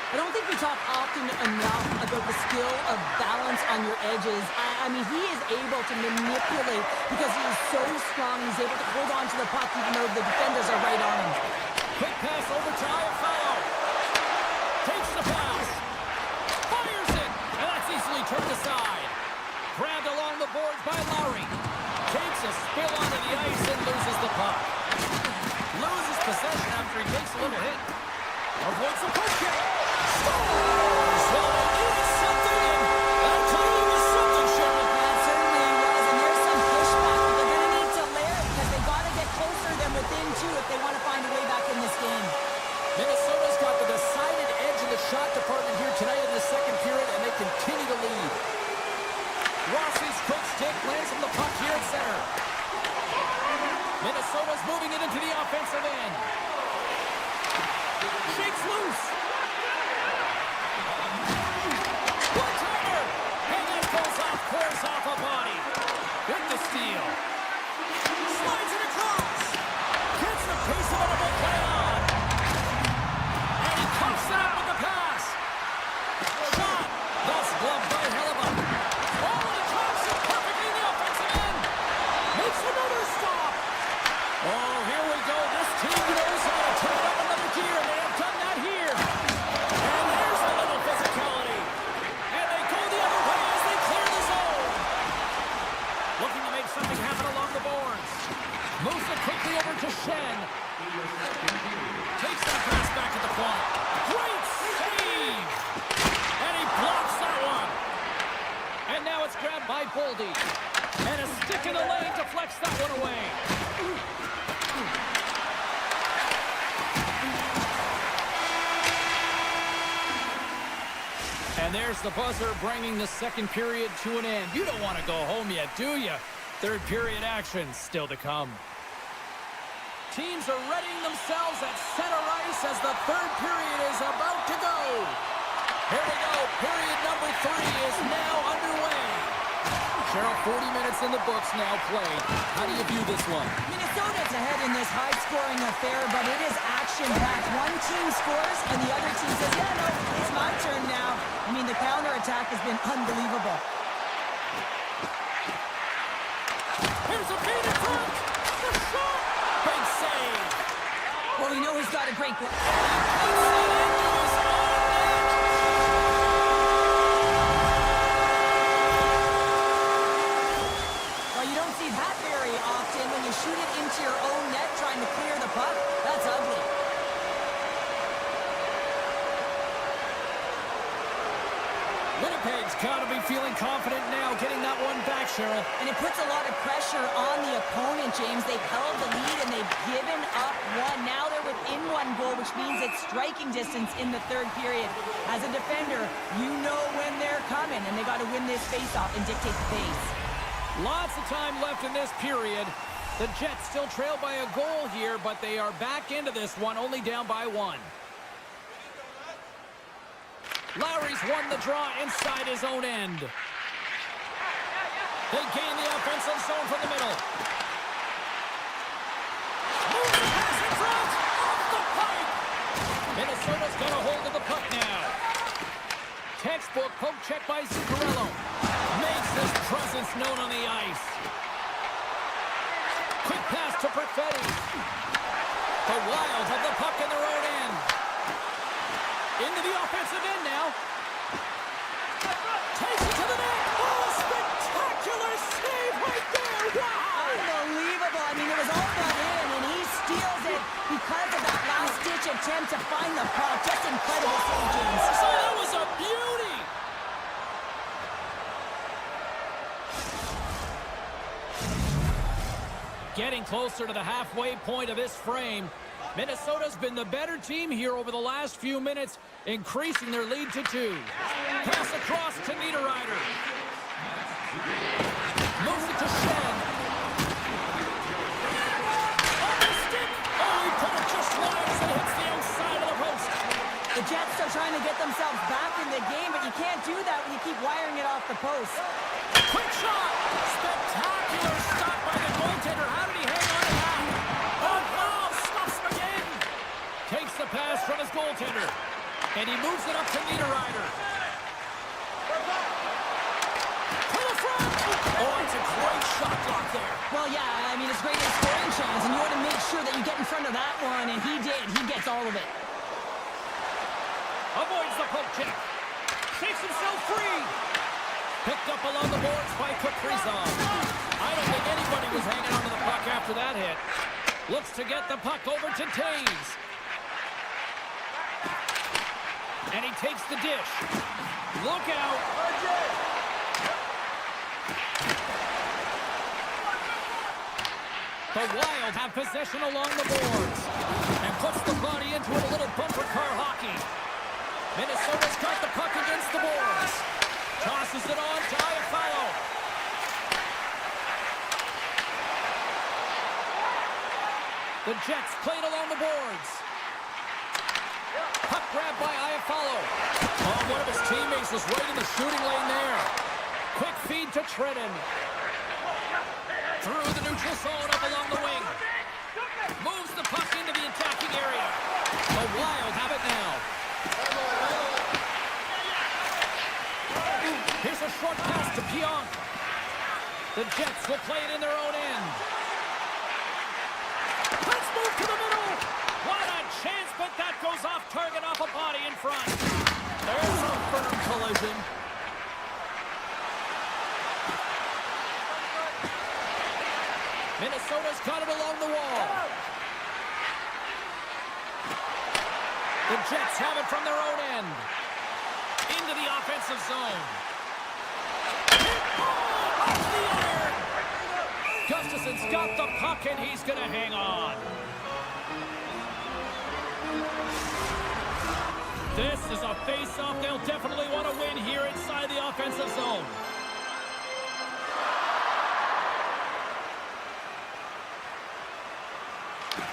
I don't think we talk often enough about the skill of balance on your edges. I mean, he is able to manipulate because he is so strong. He's able to hold on to the puck even though the defenders are right on him. Quick pass over to Iafallo. Takes the pass. Fires it. And that's easily turned aside. Grabbed along the boards by Lowry. Takes a spill onto the ice and loses the puck. Loses possession after he takes a little hit. Avoids the push kick. Scores! Well, it was something, and I'll tell you, it was something, Cheryl. That certainly was, and there's some pushback. They're going to need to lay continue to lead. Rossi's quick stick lands him the puck here at center. Minnesota's moving it into the offensive end. Shakes loose. One-timer. And that goes off, clears off a body. With the steal. Slides it across. Gets the pace of it to play on. And he cuffs it up with the pass. Shot. That's gloved by Hellebuck. Oh, and he drops it perfectly in the offensive end. Makes another stop. Oh, here we go. This team knows how to turn up another gear. They have done that here. And there's a little physicality. And they go the other way as they clear the zone. Looking to make something happen along the boards. Moves it quickly over to Shen. Takes that pass back at the point. Great save! And he blocks that one. And now it's grabbed by Boldy. And a stick in the lane deflects that one away. And there's the buzzer bringing the second period to an end. You don't want to go home yet, do you? Third period action still to come. Teams are readying themselves at center ice as the third period is about to go. Here we go. Period number 3 is now underway. Cheryl, 40 minutes in the books now played. How do you view this one? Minnesota's ahead in this high-scoring affair, but it is action-packed. One team scores, and the other team says, yeah, no, it's my turn now. I mean, the counterattack has been unbelievable. Here's a feed in front. The shot. Big save. Well, we know he's got a great goal. Well, you don't see that very often when you shoot it into your own net trying to clear the puck. That's ugly. Winnipeg's got to be feeling confident now, getting that one back, Cheryl. And it puts a lot of pressure on the opponent, James. They've held the lead and they've given up one. Now they're within one goal, which means it's striking distance in the third period. As a defender, you know when they're coming, and they got to win this faceoff and dictate the pace. Lots of time left in this period. The Jets still trail by a goal here, but they are back into this one, only down by 1. Lowry's won the draw inside his own end. They gain the offensive zone from the middle. Moves the pass in front. Off the pipe. Minnesota's got a hold of the puck now. Textbook poke check by Zuccarello. Makes his presence known on the ice. Quick pass to Perfetti. The Wild have the puck in their own end. Into the offensive end now. Takes it to the net. Oh, a spectacular save right there. Wow. Unbelievable. I mean, it was all but in, and he steals it because of that last-ditch attempt to find the puck. Just incredible save, James. So that was a beauty. Getting closer to the halfway point of this frame. Minnesota's been the better team here over the last few minutes, increasing their lead to 2. Pass across to Niederreiter. Moves it to Shen. On the stick. Oh, he put it just wide as it hits the outside of the post. The Jets are trying to get themselves back in the game, but you can't do that when you keep wiring it off the post. Quick shot. Spectacular stop by the goaltender. How did he hang on to that? Oh, wow. Stops him again. Takes the pass from his goaltender. And he moves it up to Niederreiter. To the front. Oh, it's a great shot block there. Well, yeah, I mean, it's great in scoring chance, and you want to make sure that you get in front of that one, and he did. He gets all of it. Avoids the poke check. Takes himself free. Picked up along the boards by Kaprizov. I don't think anybody was hanging onto the puck after that hit. Looks to get the puck over to Taves. And he takes the dish. Look out. The Wild have possession along the boards. And puts the body into a little bumper car hockey. Minnesota's got the puck against the boards. The Jets played along the boards. Puck grabbed by Iafallo. Oh, one of his teammates was right in the shooting lane there. Quick feed to Trenton. Through the neutral zone up along the wing. Moves the puck into the attacking area. The Wild have it now. Here's a short pass to Pionk. The Jets will play it in their own end. Let's move to the middle. What a chance, but that goes off target off a body in front. There's a firm collision. Minnesota's got it along the wall. The Jets have it from their own end. Into the offensive zone. Off the iron. Gustafson's got the puck, and he's going to hang on. This is a face-off they'll definitely want to win here inside the offensive zone.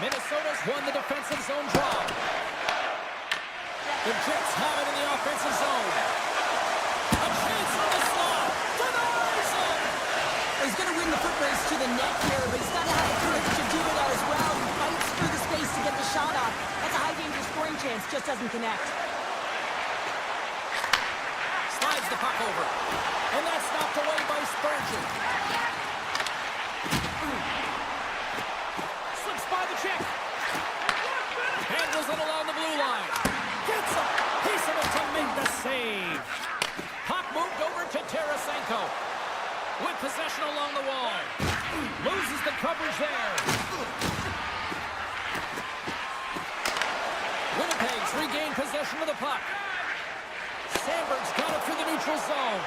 Minnesota's won the defensive zone draw. The Jets have it in the offensive zone. A chance on the slot. Denies it! He's going to win the foot race to the net here, but he's got to have the courage to do it as well. He fights through the space to get the shot off. That's a high-danger scoring chance, just doesn't connect. Slides the puck over. And that's knocked away by Spurgeon. Slips by the check. Handles it along the blue line. Gets a piece of it to make the save. Puck moved over to Tarasenko. With possession along the wall. Loses the coverage there. Winnipeg's regained possession of the puck. Sandberg's got it through the neutral zone.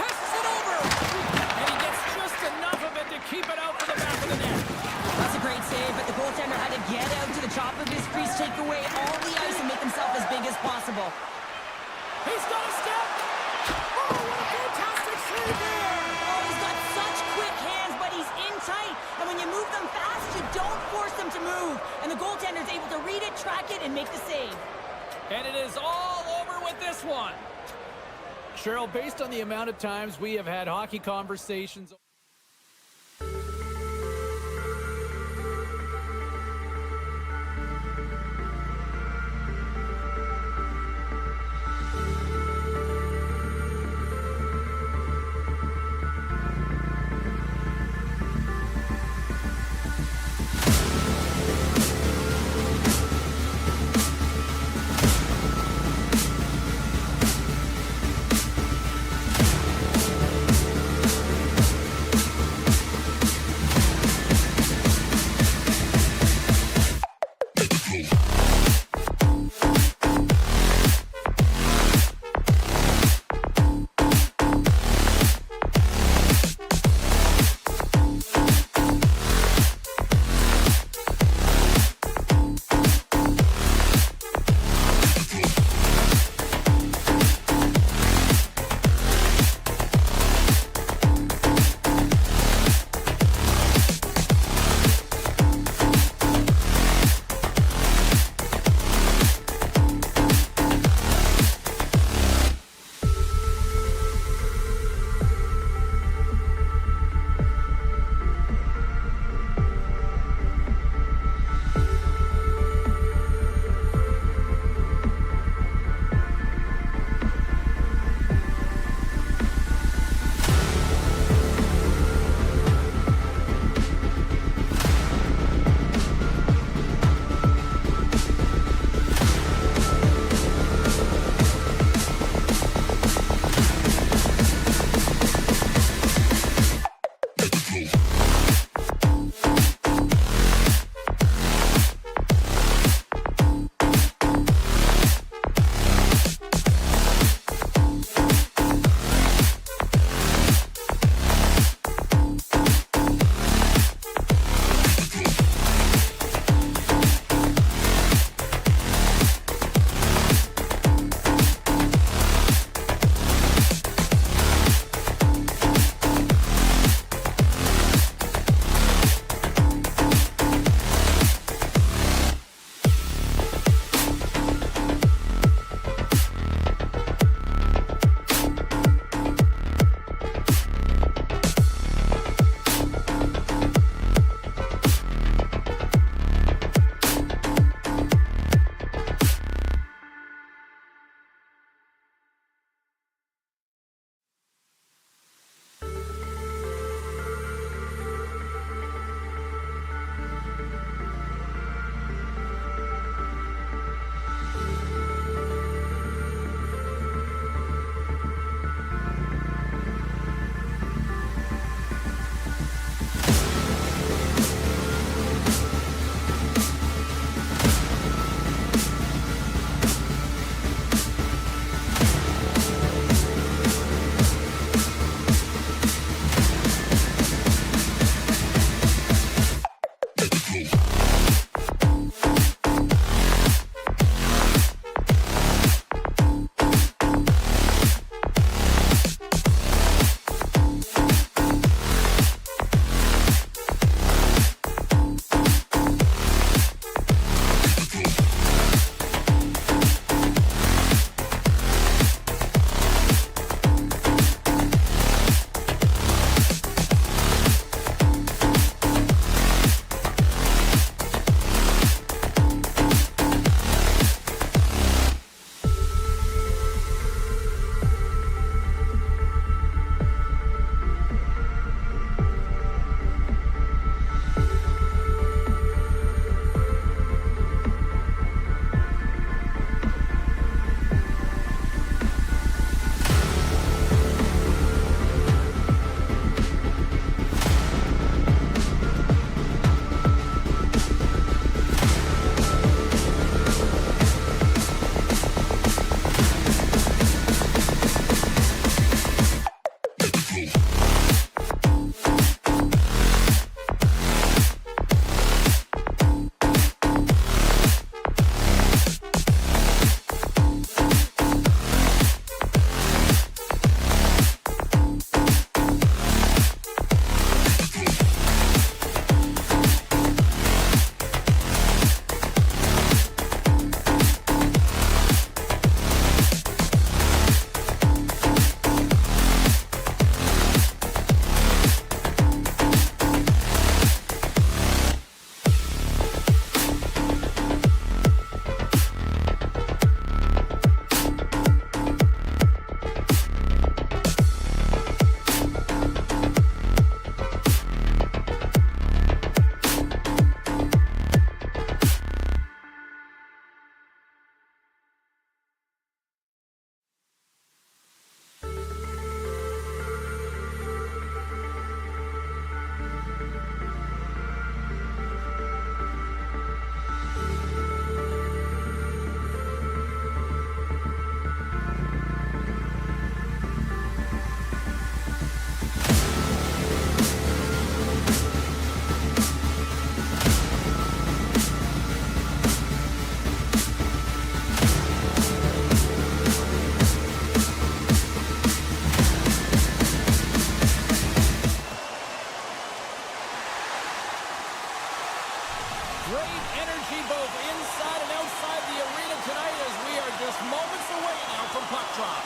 Passes it over. And he gets just enough of it to keep it out for the back of the net. That's a great save, but the goaltender had to get out to the top of his crease, take away all the ice, and make himself as big as possible. He's got a step. Oh, what a fantastic save there. Oh, he's got such quick hands, but he's in tight. And when you move them fast, you don't force them to move. And the goaltender's able to read it, track it, and make the save. And it is all over with this one. Cheryl, based on the amount of times we have had hockey conversations... puck drop.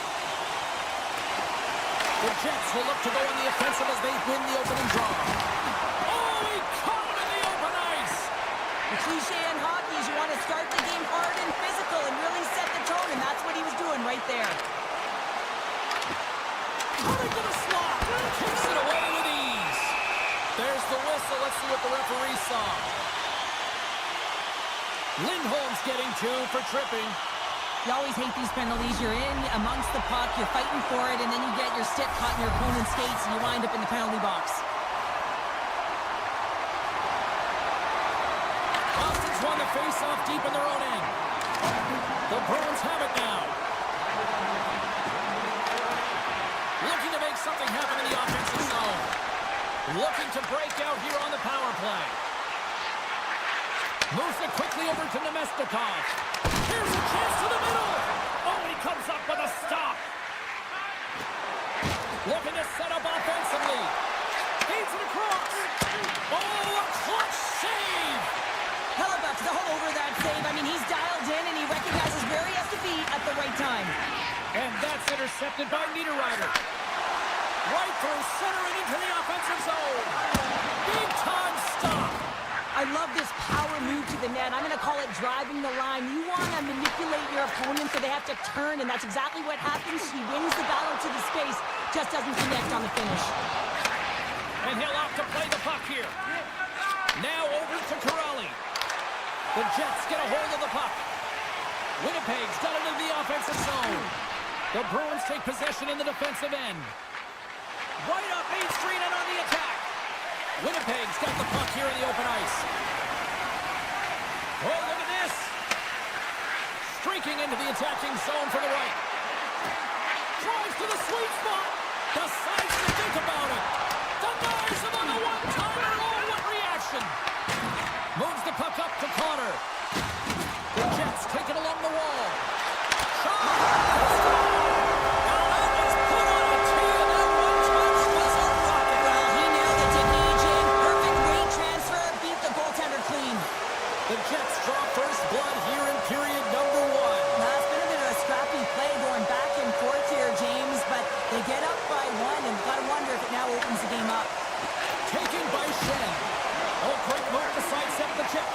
The Jets will look to go on the offensive as they win the opening draw. Oh, he caught him in the open ice. The cliche in hockey is you want to start the game hard and physical and really set the tone, and that's what he was doing right there. Cutting to the slot. Kicks it away with ease. There's the whistle. Let's see what the referee saw. Lindholm's getting 2 for tripping. You always hate these penalties. You're in amongst the puck, you're fighting for it, and then you get your stick caught in your opponent's skates, and you wind up in the penalty box. Boston's won the face-off deep in their own end. The Bruins have it now. Looking to make something happen in the offensive zone. Looking to break out here on the power play. Moves it quickly over to Nemestikov. Here's a chance to the middle. Oh, he comes up with a stop. Looking to set up offensively. Feeds it across. Oh, a clutch save. Hellebuck's all over that save. I mean, he's dialed in, and he recognizes where he has to be at the right time. And that's intercepted by Niederreiter. Right through center and into the offensive zone. Big time stop. I love this power move to the net. I'm going to call it driving the line. You want to manipulate your opponent so they have to turn, and that's exactly what happens. He wins the battle to the space, just doesn't connect on the finish. And he'll opt to play the puck here. Now over to Corrali. The Jets get a hold of the puck. Winnipeg's got it into the offensive zone. The Bruins take possession in the defensive end. Right up Main Street and on the attack. Winnipeg's got the puck here in the open ice. Oh, look at this. Streaking into the attacking zone for the right. Drives to the sweet spot. Decides to think about it. Denies him on the one-timer. Oh, what reaction. Moves the puck up to Connor. The Jets take it along the wall. Shot! The Jets draw first blood here in period number 1. Now, it's been a bit of a scrappy play going back and forth here, James, but they get up by 1, and got to wonder if it now opens the game up. Taken by Shen. Oh, quick move to sidestep the check.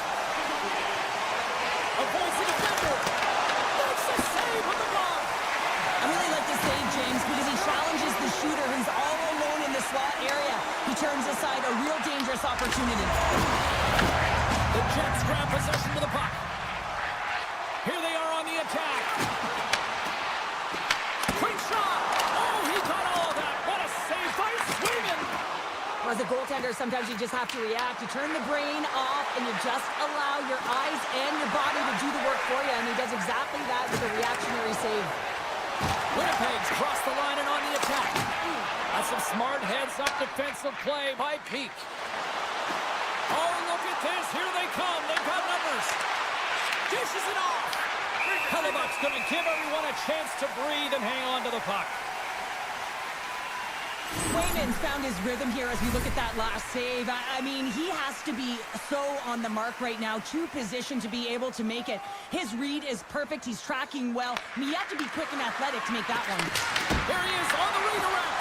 Avoids the defender. Makes a save with the block. I really like this save, James, because he challenges the shooter who's all alone in the slot area. He turns aside a real dangerous opportunity. The Jets grab possession of the puck. Here they are on the attack. Quick shot. Oh, he got all of that. What a save by Sweden. Well, as a goaltender, sometimes you just have to react. You turn the brain off, and you just allow your eyes and your body to do the work for you, and he does exactly that with a reactionary save. Winnipeg's crossed the line and on the attack. That's some smart heads-up defensive play by Peak. Oh, look at this. Here they come. They've got numbers. Dishes it off. Hellebuck's going to give everyone a chance to breathe and hang on to the puck. Swayman's found his rhythm here as we look at that last save. I mean, he has to be so on the mark right now, to position to be able to make it. His read is perfect. He's tracking well. I mean, you have to be quick and athletic to make that one. There he is on the redirect.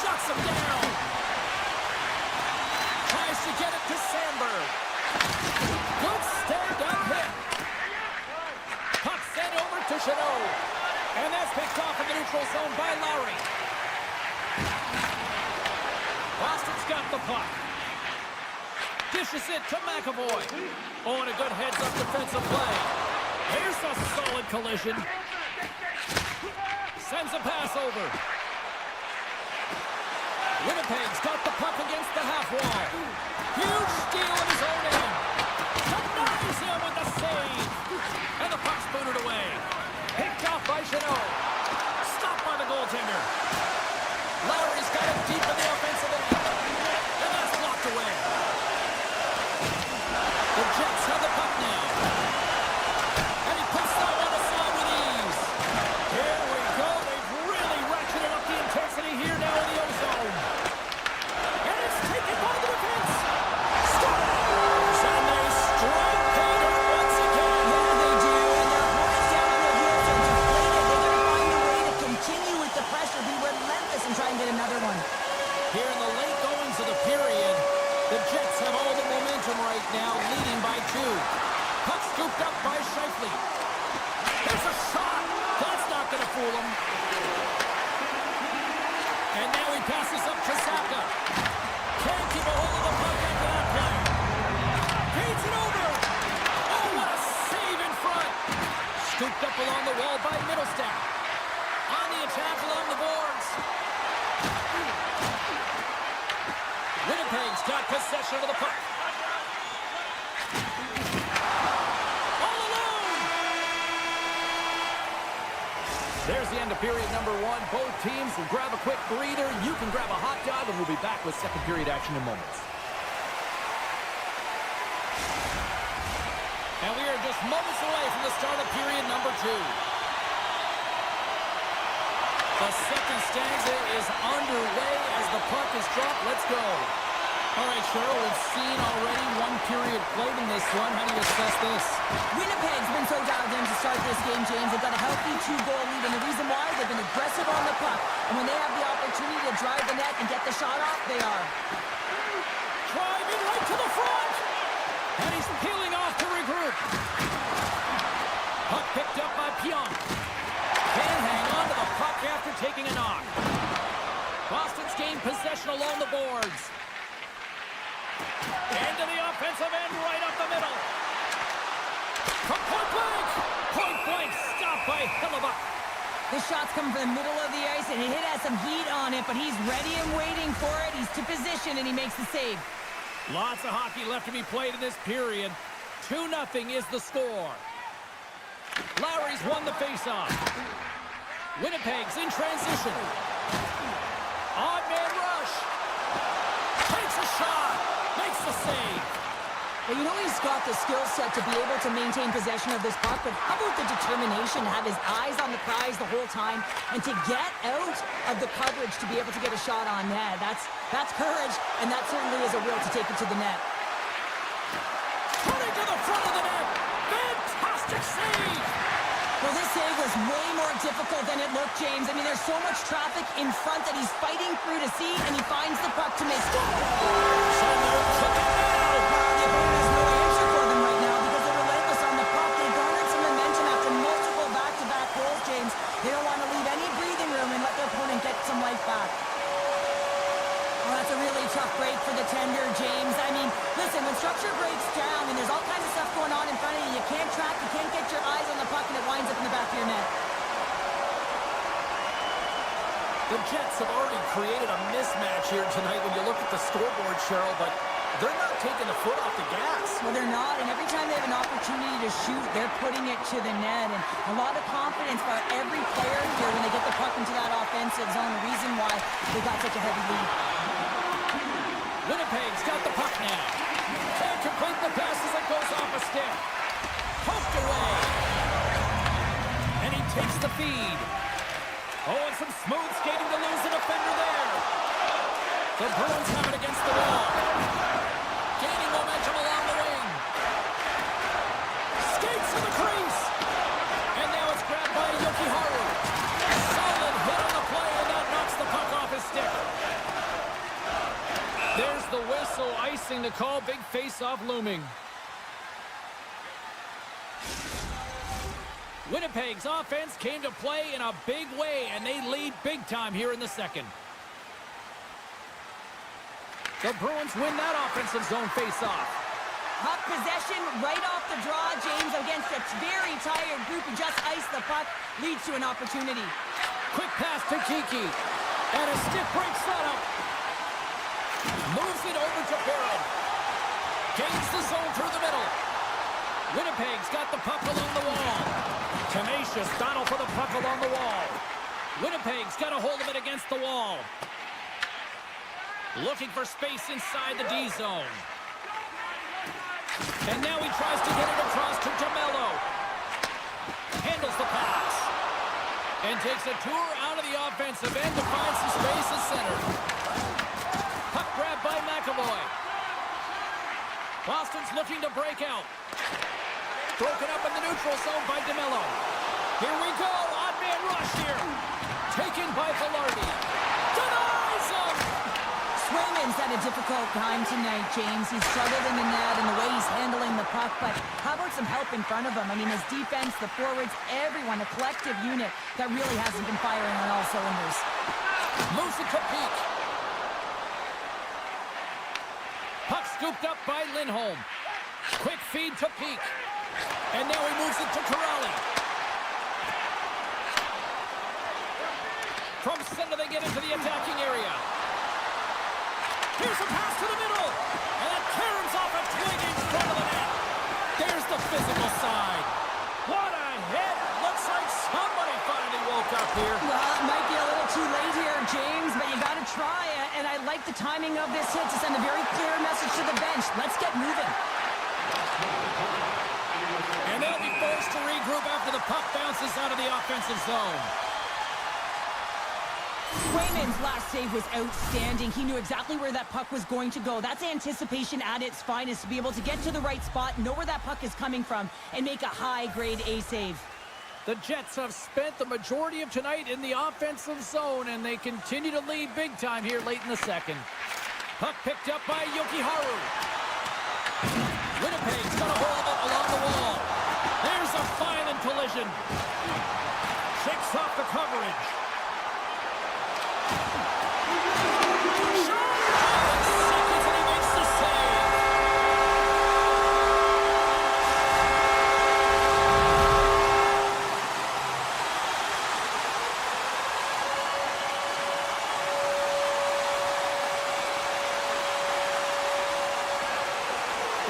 Shuts him down. Tries to get it to Sandberg. Good stand-up hit. Puck sent over to Chanot. And that's picked off in the neutral zone by Lowry. Boston's got the puck. Dishes it to McAvoy. Oh, and a good heads-up defensive play. Here's a solid collision. Sends a pass over. Winnipeg's got the puck against the half wall. Huge steal in his own end. Denies him with the save. And the puck's booted away. Picked off by Chanot. Stopped by the goaltender. Lowry's got it deep in the offensive end. And that's blocked away. The Jets have the puck now. And he puts that one aside with ease. Here we go. They've really ratcheted up the intensity here now in the O-zone. And it's taken by the defense. Scores! And they strike Peter once again. up by Shifley. There's a shot. That's not going to fool him. And now he passes up to Saka. Can't keep a hold of the puck after that play. Feeds it over. Oh, what a save in front. Scooped up along the wall by Middlestat. On the attack along the boards. Winnipeg's got possession of the puck. All alone. There's the end of period number one. Both teams will grab a quick breather. You can grab a hot dog, and we'll be back with second period action in moments. And we are just moments away from the start of period number two. The second stanza is underway as the puck is dropped. Let's go. All right, Cheryl, we've seen already one period played in this one. How do you assess this? Winnipeg's been so dialed in to start this game, James. They've got a healthy 2-goal lead, and the reason why, they've been aggressive on the puck. And when they have the opportunity to drive the net and get the shot off, they are. Driving right to the front. And he's peeling off to regroup. Puck picked up by Pionk. Can't hang on to the puck after taking a knock. Boston's gained possession along the boards. Into the offensive end, right up the middle. From point blank. Point blank, stopped by Hellebuyck. The shot's coming from the middle of the ice, and it has some heat on it, but he's ready and waiting for it. He's to position, and he makes the save. Lots of hockey left to be played in this period. 2-0 is the score. Lowry's won the faceoff. Winnipeg's in transition. Odd man rush. Takes a shot. Makes the save. Well, you know he's got the skill set to be able to maintain possession of this puck, but how about the determination to have his eyes on the prize the whole time and to get out of the coverage to be able to get a shot on net? That's courage, and that certainly is a will to take it to the net. Turning to the front of the net. Fantastic save. Well, this save was way more difficult than it looked, James. I mean, there's so much traffic in front that he's fighting through to see, and he finds the puck to make. There's no answer for them right now because they're relentless on the puck. They garnered some momentum after multiple back-to-back goals, James. They don't want to leave any breathing room and let their opponent get some life back. Well, that's a really tough break for the tender, James. I mean, listen, when structure breaks down and there's all kinds of stuff going on in front of you, you can't track, you can't get your eyes on the puck, and it winds up in the back of your net. The Jets have already created a mismatch here tonight when you look at the scoreboard, Cheryl, but they're not taking the foot off the gas. Well, they're not, and every time they have an opportunity to shoot, they're putting it to the net, and a lot of confidence for every player here when they get the puck into that offensive zone, the reason why they got such a heavy lead. Winnipeg's got the puck now. Can't complete the pass as it goes off a stick. Poked away. And he takes the feed. Oh, and some smooth skating to lose the defender there. The Bruins have it against the wall. Gaining momentum along the wing. Skates to the crease. And now it's grabbed by Yokiharu. Solid hit on the play, and that knocks the puck off his stick. There's the whistle, icing the call. Big face-off looming. Winnipeg's offense came to play in a big way, and they lead big time here in the second. The Bruins win that offensive zone face-off. Puck possession right off the draw, James, against a very tired group who just iced the puck, leads to an opportunity. Quick pass to Kiki. And a stick break setup. Moves it over to Barron. Gains the zone through the middle. Winnipeg's got the puck along the wall. Tenacious battle for the puck along the wall. Winnipeg's got a hold of it against the wall. Looking for space inside the D zone. And now he tries to get it across to DeMello. Handles the pass. And takes a tour out of the offensive end to find some space at center. Puck grab by McAvoy. Boston's looking to break out. Broken up in the neutral zone by DeMello. Here we go. Odd man rush here. Taken by Velarde. Denies him. Swayman's had a difficult time tonight, James. He's struggled in the net and the way he's handling the puck, but how about some help in front of him? I mean, his defense, the forwards, everyone, a collective unit that really hasn't been firing on all cylinders. Moves it to Peak. Puck scooped up by Lindholm. Quick feed to Peak. And now he moves it to Corrali. From center, they get into the attacking area. Here's a pass to the middle. And it turns off a twig in front of the net. There's the physical side. What a hit. Looks like somebody finally woke up here. Well, it might be a little too late here, James, but you got to try it. And I like the timing of this hit to send a very clear message to the bench. Let's get moving. And they'll be forced to regroup after the puck bounces out of the offensive zone. Swayman's last save was outstanding. He knew exactly where that puck was going to go. That's anticipation at its finest, to be able to get to the right spot, know where that puck is coming from, and make a high-grade A save. The Jets have spent the majority of tonight in the offensive zone, and they continue to lead big time here late in the second. Puck picked up by Yokiharu. Winnipeg's got a hold of it along the wall. There's a violent collision. Shakes off the coverage.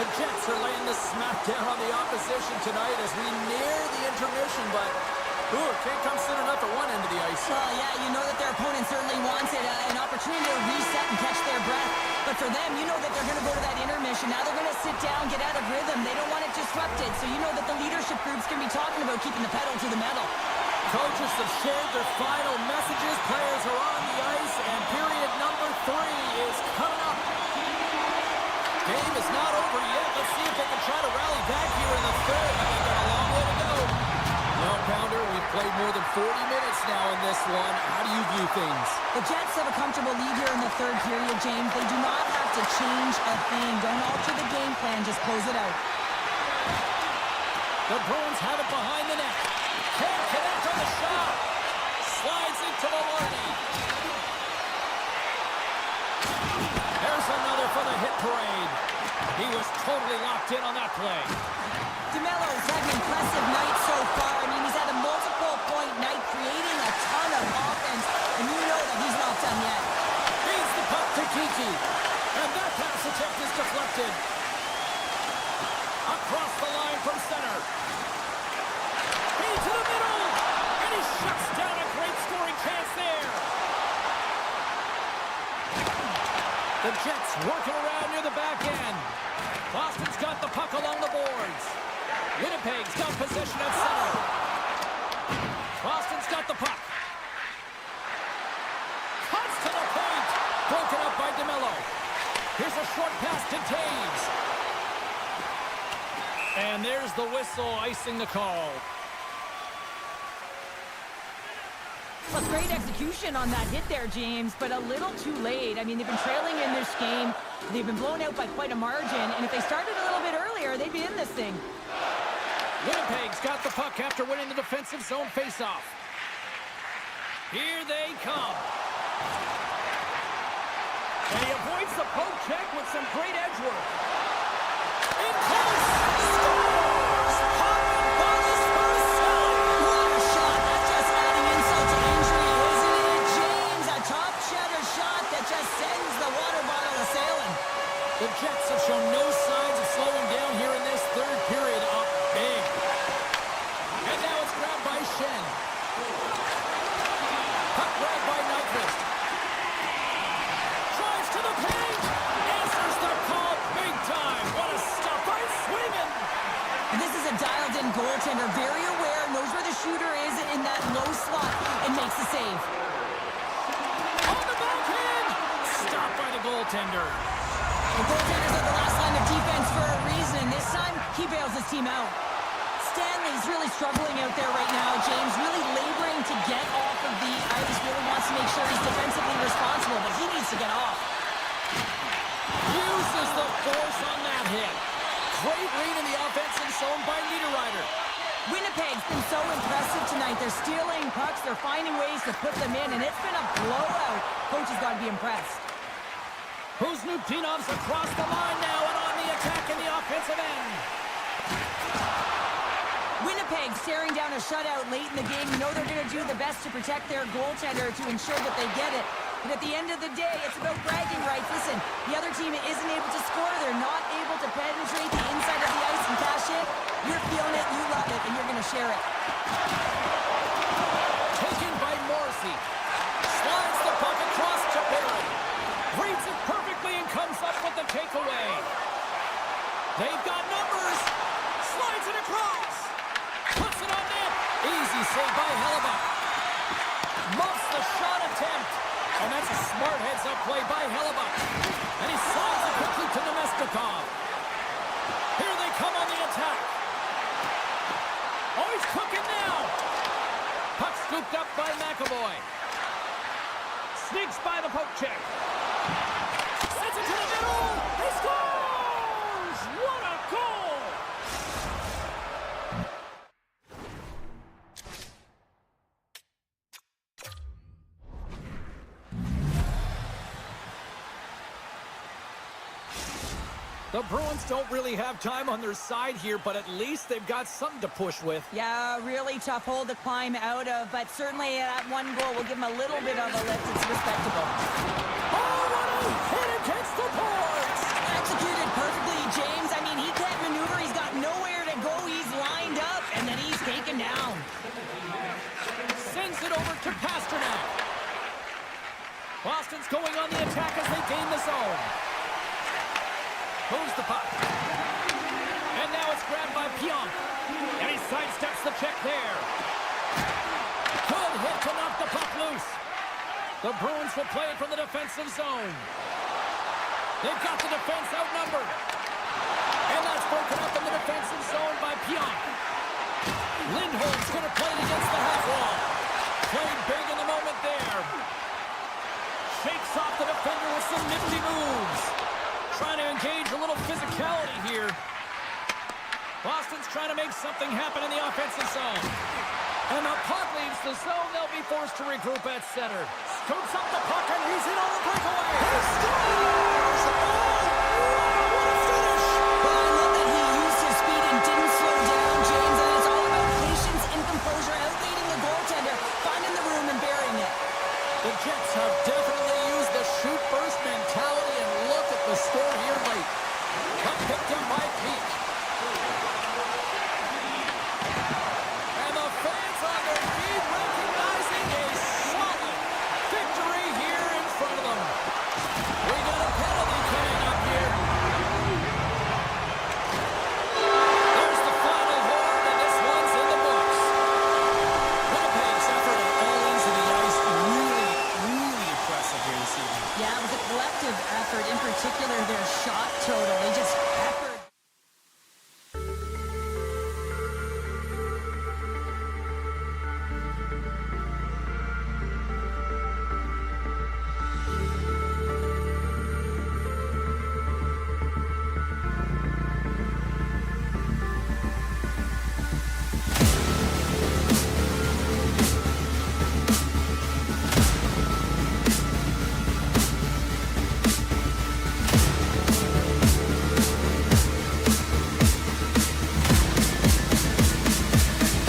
The Jets are laying the smackdown on the opposition tonight as we near the intermission, but it can't come soon enough at one end of the ice. Well, yeah, you know that their opponent certainly wants it, an opportunity to reset and catch their breath. But for them, you know that they're going to go to that intermission. Now they're going to sit down, get out of rhythm. They don't want it disrupted, so you know that the leadership group's going to be talking about keeping the pedal to the metal. Coaches have shared their final messages. Players are on the ice, and period number 3 is coming up. Game is not over yet. Let's see if they can try to rally back here in the third. They've got a long way to go. Well, Pounder, we've played more than 40 minutes now in this one. How do you view things? The Jets have a comfortable lead here in the third period, James. They do not have to change a thing. Don't alter the game plan. Just close it out. The Bruins have it behind the net. Can't connect on the shot. Slides into the Lardy. There's another for the hit parade. He was totally locked in on that play. DeMello's had an impressive night so far. I mean, he's had a multiple-point night, creating a ton of offense, and you know that he's not done yet. Feeds the puck to Kiki, and that pass attempt is deflected. Across the line from center. Into the middle, and he shuts down a great scoring chance there. The Jets working around near the back end. Boston's got the puck along the boards. Winnipeg's got possession at center. Boston's got the puck. Cuts to the point. Broken up by DeMello. Here's a short pass to Taves. And there's the whistle icing the call. Well, great execution on that hit there, James, but a little too late. I mean, they've been trailing in this game. They've been blown out by quite a margin, and if they started a little bit earlier, they'd be in this thing. Winnipeg's got the puck after winning the defensive zone faceoff. Here they come. And he avoids the poke check with some great edge work. In close! Scores! Popping bonus for Sully! What a shot! That's just adding insult to injury, isn't it, James? A top cheddar shot that just sends the water bottle a-sailing. The Jets have shown no signs of slowing down here in this third period. Up big. And now it's grabbed by Shen. Puck grabbed by Nyquist. Drives to the paint. Answers the call big time. What a stop by Swayman. This is a dialed-in goaltender, very aware, knows where the shooter is in that low slot, and makes the save. On the backhand. Stopped by the goaltender. The goaltenders are the last line of defense for a reason. This time, he bails his team out. Stanley's really struggling out there right now, James, really laboring to get off of the ice, really wants to make sure he's defensively responsible, but he needs to get off. Uses the force on that hit. Great read in the offensive zone by Niederreiter. Winnipeg's been so impressive tonight. They're stealing pucks. They're finding ways to put them in, and it's been a blowout. Coach has got to be impressed. Kuzmatinov's across the line now and on the attack in the offensive end. Winnipeg staring down a shutout late in the game. You know they're going to do the best to protect their goaltender to ensure that they get it. But at the end of the day, it's about bragging rights. Listen, the other team isn't able to score. They're not able to penetrate the inside of the ice and cash it. You're feeling it, you love it, and you're going to share it. Taken by Morrissey. Slides the puck across to Barry. Reads it perfectly and comes up with the takeaway. They've got numbers. Slides it across. Puts it on net. Easy save by Hellebuck. Muffs the shot attempt. And that's a smart heads-up play by Hellebuck. And he slides it quickly to Nemestikov. Here they come on the attack. Oh, he's cooking now. Puck scooped up by McAvoy. Sneaks by the poke check. Sends it to the middle. He scores! What a goal! The Bruins don't really have time on their side here, but at least they've got something to push with. Yeah, really tough hole to climb out of, but certainly that one goal will give them a little bit of a lift. It's respectable. Oh, what a hit against the boards! Executed perfectly, James. I mean, he can't maneuver. He's got nowhere to go. He's lined up, and then he's taken down. Sends it over to Pasternak. Boston's going on the attack as they gain the zone. Moves the puck. And now it's grabbed by Pionk. And he sidesteps the check there. Good hit to knock the puck loose. The Bruins will play it from the defensive zone. They've got the defense outnumbered. And that's broken up in the defensive zone by Pionk. Lindholm's going to play it against the half wall. Played big in the moment there. Shakes off the defender with some nifty moves. Trying to engage a little physicality here. Boston's trying to make something happen in the offensive zone. And the puck leaves the zone. They'll be forced to regroup at center. Scoops up the puck and he's in on the breakaway. He scores! Oh, what